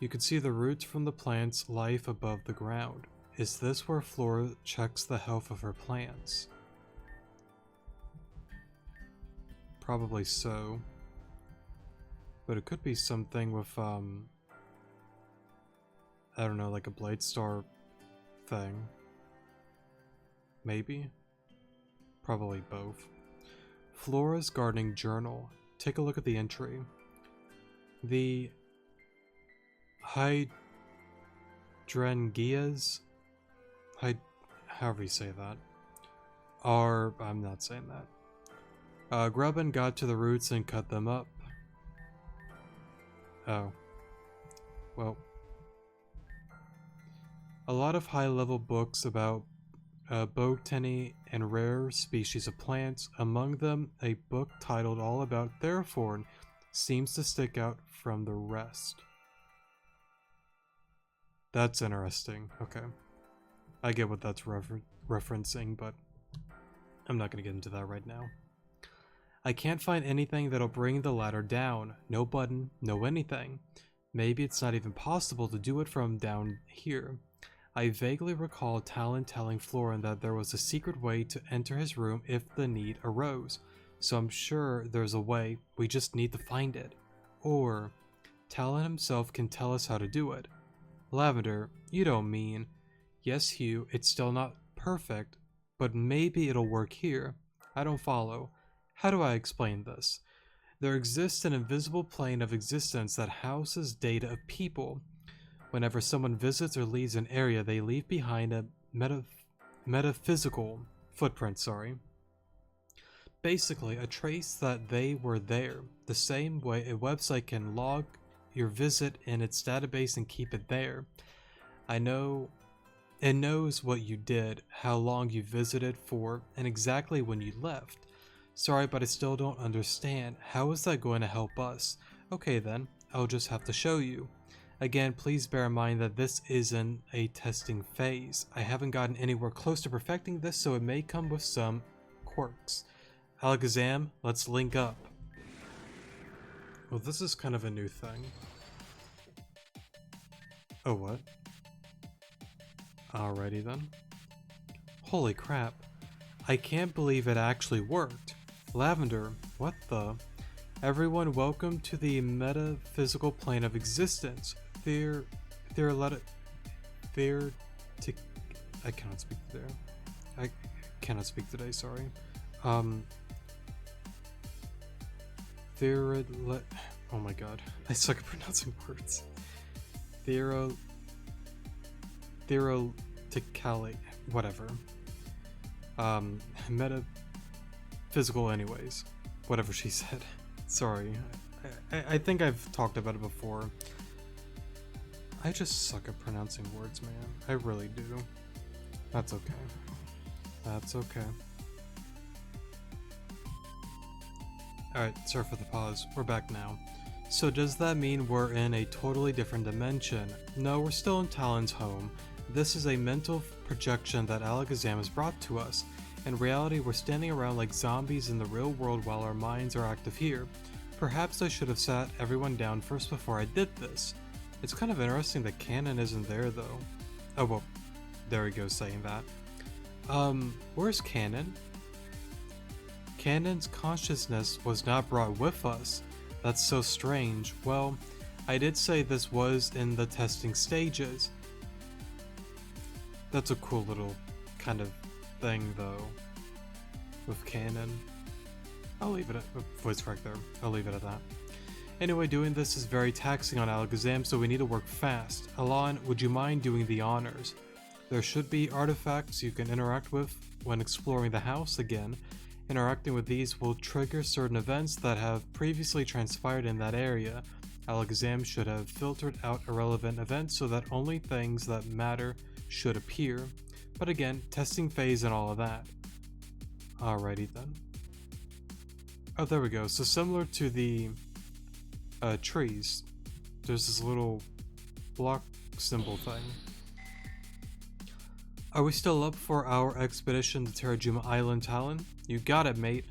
You can see the roots from the plant's life above the ground. Is this where Flora checks the health of her plants? Probably so. But it could be something with, I don't know, like a Blade Star thing. Maybe? Probably both. Flora's gardening journal. Take a look at the entry. The hydrangeas, however you say that, are, I'm not saying that. Grubbin got to the roots and cut them up. Oh. Well. A lot of high-level books about botany and rare species of plants. Among them, a book titled All About Therefore seems to stick out from the rest. That's interesting. Okay. I get what that's referencing, but I'm not going to get into that right now. I can't find anything that'll bring the ladder down. No button, no anything. Maybe it's not even possible to do it from down here. I vaguely recall Talon telling Florin that there was a secret way to enter his room if the need arose, so I'm sure there's a way, we just need to find it. Or, Talon himself can tell us how to do it. Lavender, you don't mean... Yes, Hugh, it's still not perfect, but maybe it'll work here. I don't follow. How do I explain this? There exists an invisible plane of existence that houses data of people. Whenever someone visits or leaves an area, they leave behind a metaphysical footprint, Basically, a trace that they were there, the same way a website can log your visit in its database and keep it there. I know it knows what you did, how long you visited for, and exactly when you left. Sorry, but I still don't understand. How is that going to help us? Okay then, I'll just have to show you. Again, please bear in mind that this isn't a testing phase. I haven't gotten anywhere close to perfecting this, so it may come with some quirks. Alakazam, let's link up. Well, this is kind of a new thing. Oh, what? Alrighty then. Holy crap. I can't believe it actually worked. Lavender, what the? Everyone, welcome to the metaphysical plane of existence. I cannot speak today. I cannot speak today, sorry. Oh my god, I suck at pronouncing words. Theoretically, whatever. Metaphysical anyways. Whatever she said. Sorry. I think I've talked about it before. I just suck at pronouncing words, man. I really do. That's okay. That's okay. Alright, sorry for the pause. We're back now. So does that mean we're in a totally different dimension? No, we're still in Talon's home. This is a mental projection that Alakazam has brought to us. In reality, we're standing around like zombies in the real world while our minds are active here. Perhaps I should have sat everyone down first before I did this. It's kind of interesting that Canon isn't there though. Oh well, there he goes saying that. Where's Canon? Canon's consciousness was not brought with us. That's so strange. Well, I did say this was in the testing stages. That's a cool little kind of thing though, with Canon. I'll leave it at voice crack there. I'll leave it at that. Anyway, doing this is very taxing on Alakazam, so we need to work fast. Alon, would you mind doing the honors? There should be artifacts you can interact with when exploring the house again. Interacting with these will trigger certain events that have previously transpired in that area. Alakazam should have filtered out irrelevant events so that only things that matter should appear. But again, testing phase and all of that. Alrighty then. Oh, there we go. So similar to the trees, there's this little block symbol thing. Are we still up for our expedition to Terrajuma Island, Talon? You got it, mate.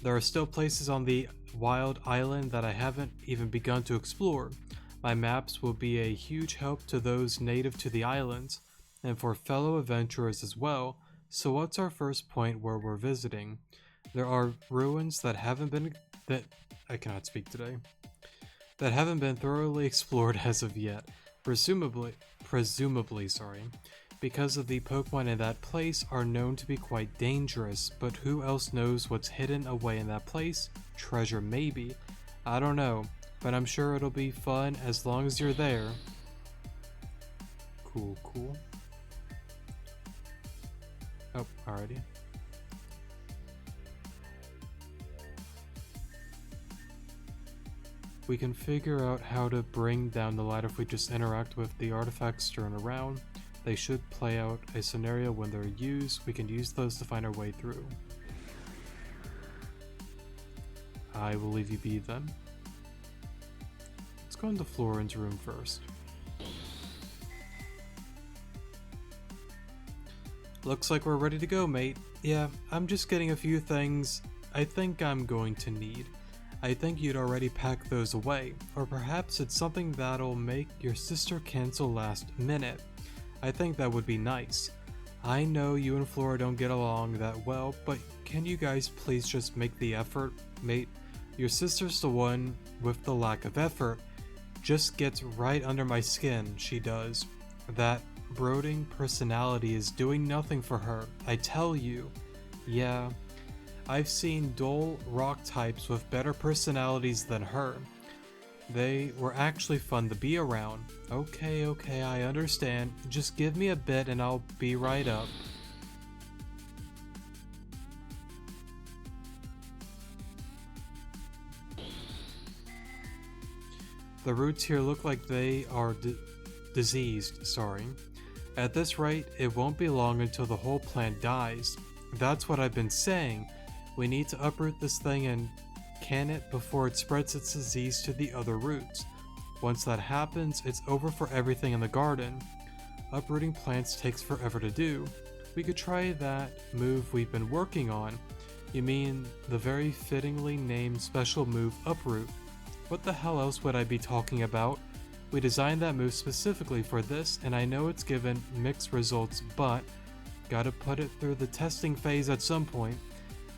There are still places on the wild island that I haven't even begun to explore. My maps will be a huge help to those native to the islands, and for fellow adventurers as well. So what's our first point where we're visiting? There are ruins that haven't been I cannot speak today. That haven't been thoroughly explored as of yet. Presumably, sorry, because of the Pokemon in that place are known to be quite dangerous, but who else knows what's hidden away in that place? Treasure maybe. I don't know, but I'm sure it'll be fun as long as you're there. Cool, cool. Oh, alrighty. We can figure out how to bring down the ladder if we just interact with the artifacts strewn around. They should play out a scenario when they're used. We can use those to find our way through. I will leave you be then. Let's go into Florin's room first. Looks like we're ready to go, mate. Yeah, I'm just getting a few things I think I'm going to need. I think you'd already packed those away, or perhaps it's something that'll make your sister cancel last minute. I think that would be nice. I know you and Flora don't get along that well, but can you guys please just make the effort, mate? Your sister's the one with the lack of effort. Just gets right under my skin, she does. That brooding personality is doing nothing for her, I tell you. Yeah, I've seen dull rock types with better personalities than her. They were actually fun to be around. Okay, I understand. Just give me a bit and I'll be right up. The roots here look like they are diseased, sorry. At this rate, it won't be long until the whole plant dies. That's what I've been saying. We need to uproot this thing and can it before it spreads its disease to the other roots. Once that happens, it's over for everything in the garden. Uprooting plants takes forever to do. We could try that move we've been working on. You mean the very fittingly named special move Uproot. What the hell else would I be talking about? We designed that move specifically for this, and I know it's given mixed results, but gotta put it through the testing phase at some point.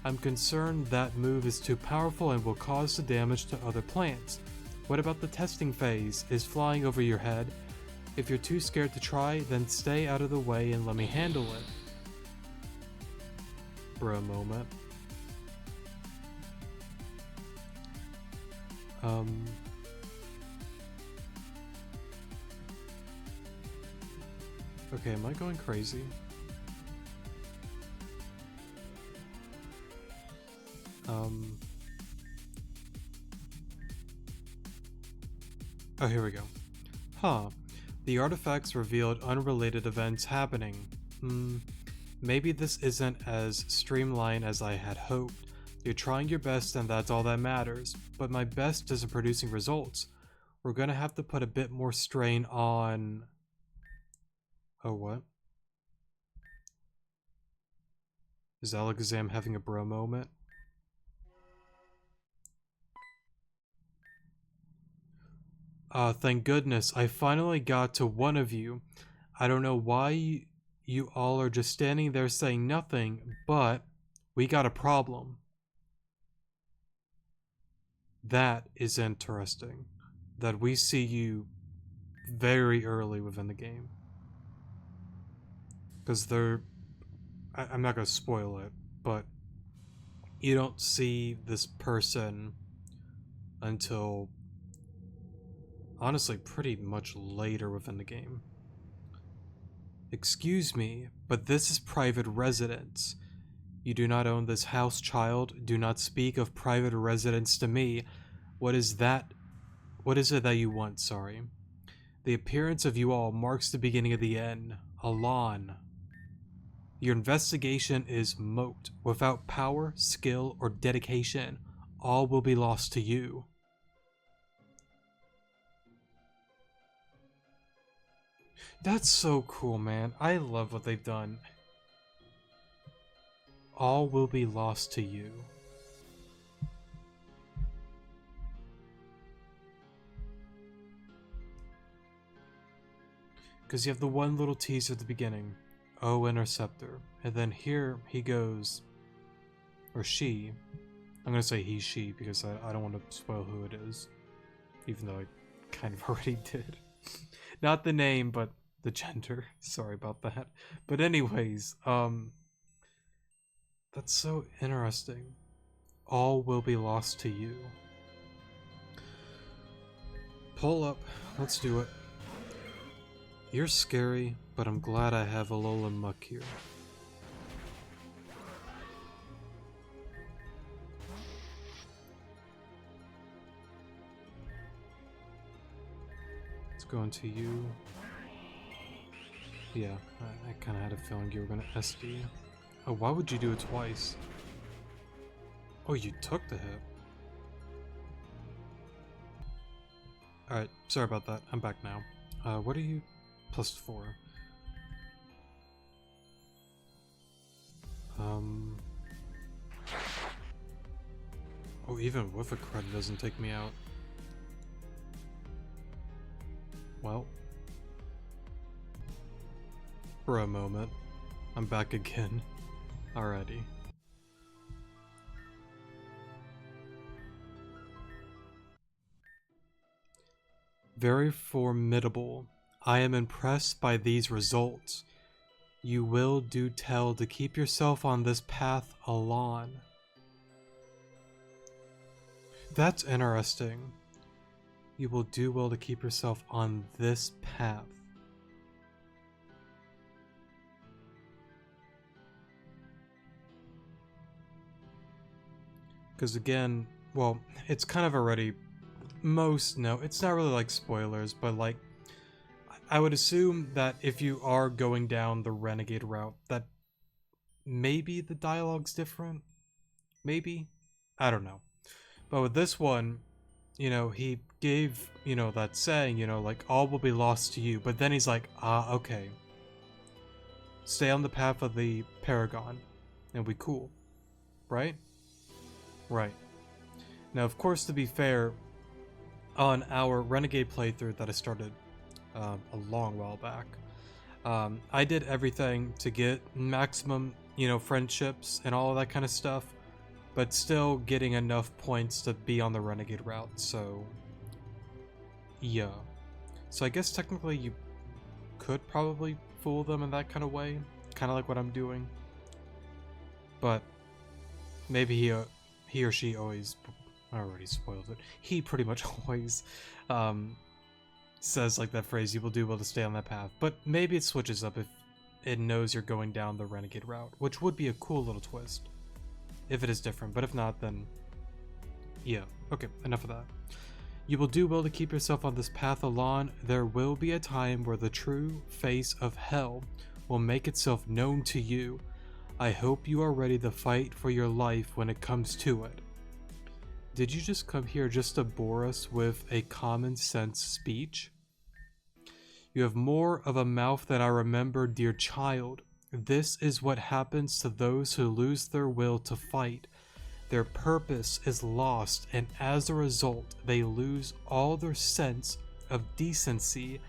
I'm concerned that move is too powerful and will cause the damage to other plants. What about the testing phase? Is flying over your head? If you're too scared to try, then stay out of the way and let me handle it. For a moment. Okay, am I going crazy? Oh, here we go. Huh. The artifacts revealed unrelated events happening. Maybe this isn't as streamlined as I had hoped. You're trying your best and that's all that matters, but my best isn't producing results. We're gonna have to put a bit more strain on... Oh, what? Is Alakazam having a bro moment? Thank goodness, I finally got to one of you. I don't know why you all are just standing there saying nothing, but we got a problem. That is interesting. That we see you very early within the game. Because I'm not going to spoil it, but you don't see this person until honestly pretty much later within the game. Excuse me, but this is private residence. You do not own this house, child. Do not speak of private residence to me. What is that? What is it that you want, sorry? The appearance of you all marks the beginning of the end. Alon. Your investigation is moot. Without power, skill, or dedication, all will be lost to you. That's so cool, man. I love what they've done. All will be lost to you. Because you have the one little teaser at the beginning. Oh, Interceptor. And then here he goes. Or she. I'm going to say he, she, because I don't want to spoil who it is. Even though I kind of already did. Not the name, but the gender. Sorry about that. But anyways, that's so interesting. All will be lost to you. Pull up. Let's do it. You're scary, but I'm glad I have Alola Muck here. Let's go into you. Yeah, I kind of had a feeling you were going to SD. Oh, why would you do it twice? Oh, you took the hit. Alright, sorry about that. I'm back now. What are you? +4. Oh, even with a credit doesn't take me out. Well. For a moment. I'm back again. Already. Very formidable. I am impressed by these results. You will do tell to keep yourself on this path alone. That's interesting. You will do well to keep yourself on this path. Because again, well, it's kind of already no, it's not really like spoilers, but like I would assume that if you are going down the renegade route, that maybe the dialogue's different. Maybe? I don't know. But with this one, you know, he gave, you know, that saying, you know, like, all will be lost to you. But then he's like, okay. Stay on the path of the Paragon, and we cool. Right? Right. Now, of course, to be fair, on our Renegade playthrough that I started a long while back, I did everything to get maximum, you know, friendships and all of that kind of stuff, but still getting enough points to be on the Renegade route, so yeah. So I guess technically you could probably fool them in that kind of way, kind of like what I'm doing, but maybe he or she always, I already spoiled it, he pretty much always says like that phrase, you will do well to stay on that path, but maybe it switches up if it knows you're going down the Renegade route, which would be a cool little twist if it is different, but if not, then yeah. Okay, enough of that. You will do well to keep yourself on this path alone. There will be a time where the true face of hell will make itself known to you. I hope you are ready to fight for your life when it comes to it. Did you just come here just to bore us with a common sense speech? You have more of a mouth than I remember, dear child. This is what happens to those who lose their will to fight. Their purpose is lost, and as a result, they lose all their sense of decency.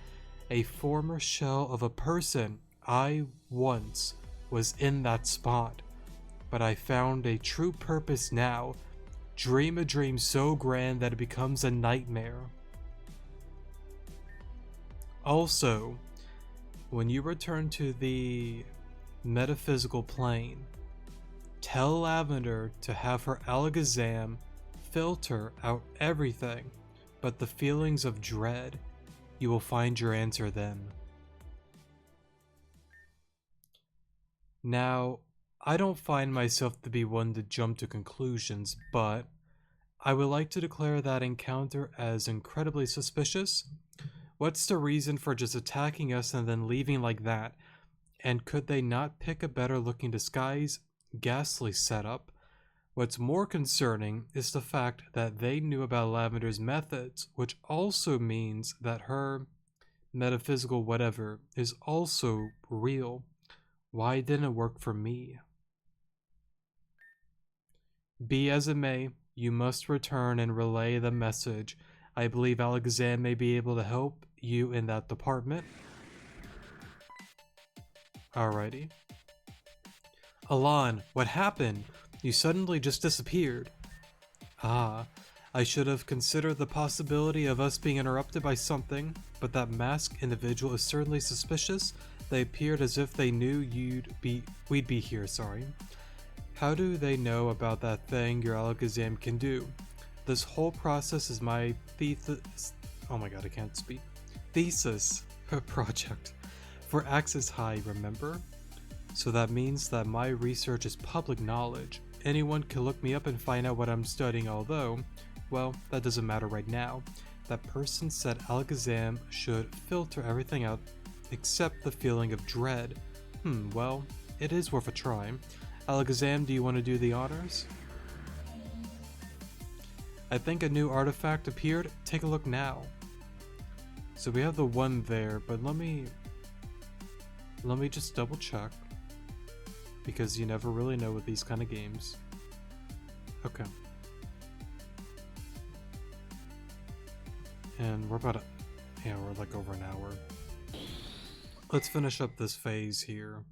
A former shell of a person, I once was in that spot, but I found a true purpose now. Dream a dream so grand that it becomes a nightmare. Also, when you return to the metaphysical plane, tell Lavender to have her Alakazam filter out everything but the feelings of dread. You will find your answer then. Now, I don't find myself to be one to jump to conclusions, but I would like to declare that encounter as incredibly suspicious. What's the reason for just attacking us and then leaving like that? And could they not pick a better looking disguise? Ghastly setup. What's more concerning is the fact that they knew about Lavender's methods, which also means that her metaphysical whatever is also real. Why didn't it work for me? Be as it may, you must return and relay the message. I believe Alexandre may be able to help you in that department. Alrighty. Alon, what happened? You suddenly just disappeared. Ah, I should have considered the possibility of us being interrupted by something, but that masked individual is certainly suspicious. They appeared as if they knew we'd be here, sorry. How do they know about that thing your Alakazam can do? This whole process is my thesis. Oh my god, I can't speak. Thesis project for Access High, remember? So that means that my research is public knowledge. Anyone can look me up and find out what I'm studying, although, well, that doesn't matter right now. That person said Alakazam should filter everything out except the feeling of dread. Well, it is worth a try. Alakazam, do you want to do the honors? I think a new artifact appeared. Take a look now. So we have the one there, but let me just double check, because you never really know with these kind of games. Okay. And we're we're like over an hour. Let's finish up this phase here,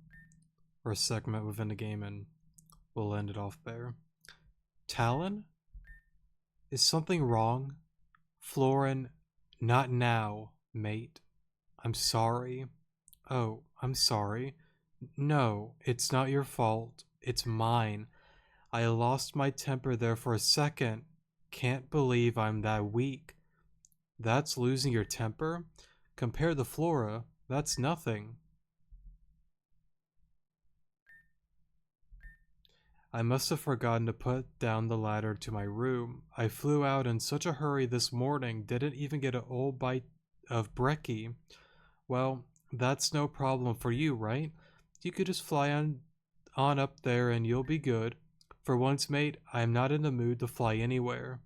or a segment within the game, and we'll end it off there. Talon? Is something wrong? Florin, not now, mate. I'm sorry. Oh, I'm sorry. No, it's not your fault. It's mine. I lost my temper there for a second. Can't believe I'm that weak. That's losing your temper? Compared to Flora, that's nothing. I must have forgotten to put down the ladder to my room. I flew out in such a hurry this morning, didn't even get an old bite of brekkie. Well, that's no problem for you, right? You could just fly on up there and you'll be good. For once, mate, I'm not in the mood to fly anywhere.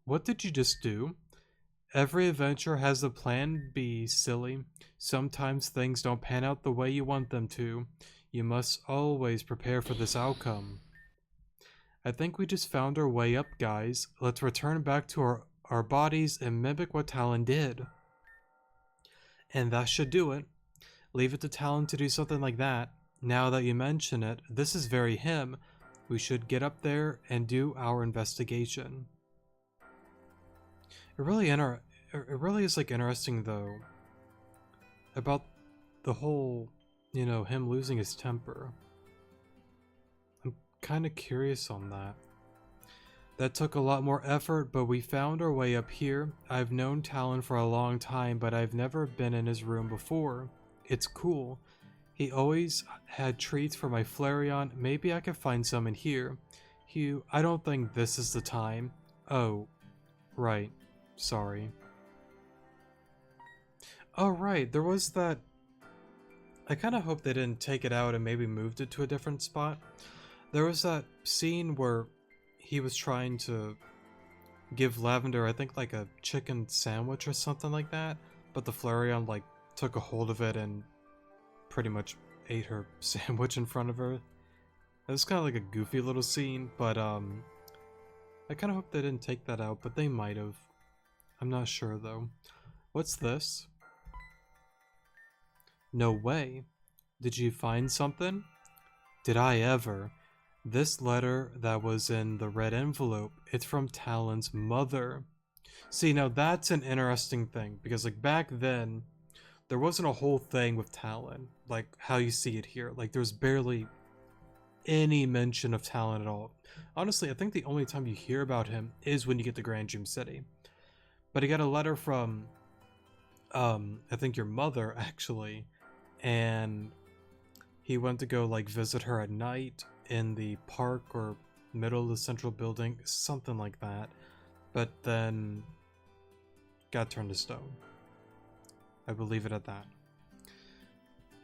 What did you just do? Every adventure has a plan B, silly. Sometimes things don't pan out the way you want them to. You must always prepare for this outcome. I think we just found our way up, guys. Let's return back to our bodies and mimic what Talon did. And that should do it. Leave it to Talon to do something like that. Now that you mention it, this is very him. We should get up there and do our investigation. It really is like interesting though about the whole, him losing his temper. I'm kind of curious on that. That took a lot more effort, but we found our way up here. I've known Talon for a long time, but I've never been in his room before. It's cool. He always had treats for my Flareon. Maybe I could find some in here. Hugh, I don't think this is the time. Oh, right. Sorry. Oh, right. There was that... I kind of hope they didn't take it out and maybe moved it to a different spot. There was that scene where he was trying to give Lavender, I think, like a chicken sandwich or something like that, but the Flareon, like, took a hold of it and pretty much ate her sandwich in front of her. It was kind of like a goofy little scene, but, I kind of hope they didn't take that out, but they might have. I'm not sure, though. What's this? No way. Did you find something? Did I ever? This letter that was in the red envelope, it's from Talon's mother. See, now that's an interesting thing, because like back then, there wasn't a whole thing with Talon, like how you see it here. Like there's barely any mention of Talon at all. Honestly, I think the only time you hear about him is when you get to Grand Dream City. But he got a letter from, I think your mother, actually, and he went to go, like, visit her at night in the park or middle of the central building, something like that, but then got turned to stone. I will leave it at that.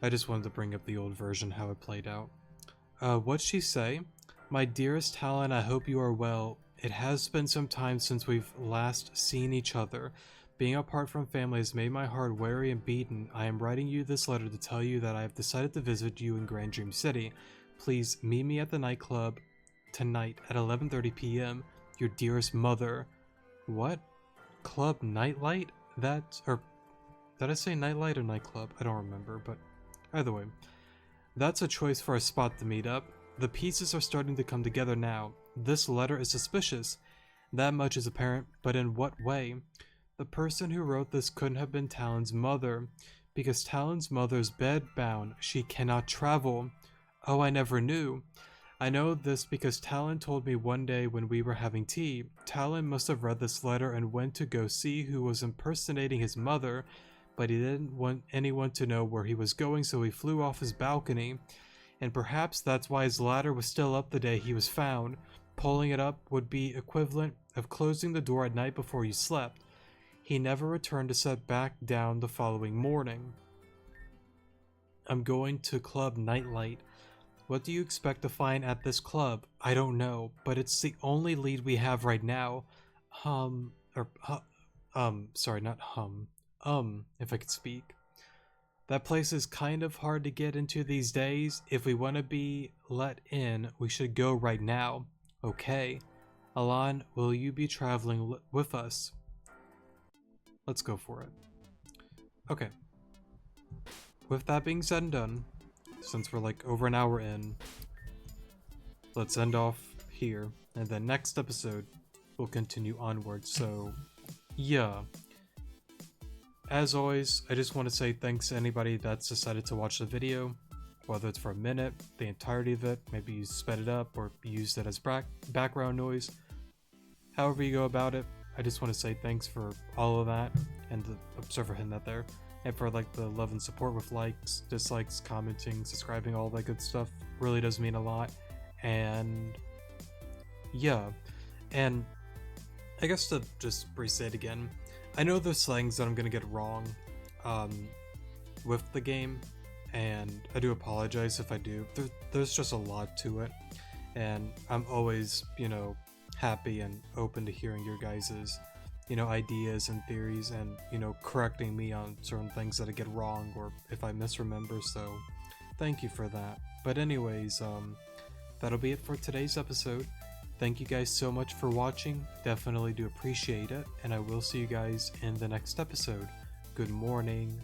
I just wanted to bring up the old version, how it played out. What'd she say? My dearest Talon, I hope you are well. It has been some time since we've last seen each other. Being apart from family has made my heart weary and beaten. I am writing you this letter to tell you that I have decided to visit you in Grand Dream City. Please meet me at the nightclub tonight at 11:30 p.m. Your dearest mother. What? Club Nightlight? Or did I say nightlight or nightclub? I don't remember, but either way. That's a choice for a spot to meet up. The pieces are starting to come together now. This letter is suspicious. That much is apparent, but in what way? The person who wrote this couldn't have been Talon's mother, because Talon's mother's bedbound. She cannot travel. Oh, I never knew. I know this because Talon told me one day when we were having tea. Talon must have read this letter and went to go see who was impersonating his mother, but he didn't want anyone to know where he was going, so he flew off his balcony. And perhaps that's why his ladder was still up the day he was found. Pulling it up would be equivalent of closing the door at night before you slept. He never returned to set back down the following morning. I'm going to Club Nightlight. What do you expect to find at this club? I don't know, but it's the only lead we have right now. Sorry, not hum. If I could speak. That place is kind of hard to get into these days. If we want to be let in, we should go right now. Okay. Alan, will you be traveling with us? Let's go for it. Okay. With that being said and done, since we're like over an hour in, let's end off here. And then next episode, we'll continue onward. So, yeah. As always, I just want to say thanks to anybody that's decided to watch the video, whether it's for a minute, the entirety of it, maybe you sped it up or used it as background noise. However you go about it, I just want to say thanks for all of that, and the observer hitting that there, and for like the love and support with likes, dislikes, commenting, subscribing, all that good stuff. Really does mean a lot. And yeah, and I guess to just re-say it again, I know there's things that I'm gonna get wrong with the game, and I do apologize if I do. There's just a lot to it, and I'm always, happy and open to hearing your guys's, ideas and theories, and, correcting me on certain things that I get wrong or if I misremember, so thank you for that. But anyways, that'll be it for today's episode. Thank you guys so much for watching, definitely do appreciate it, and I will see you guys in the next episode. Good morning.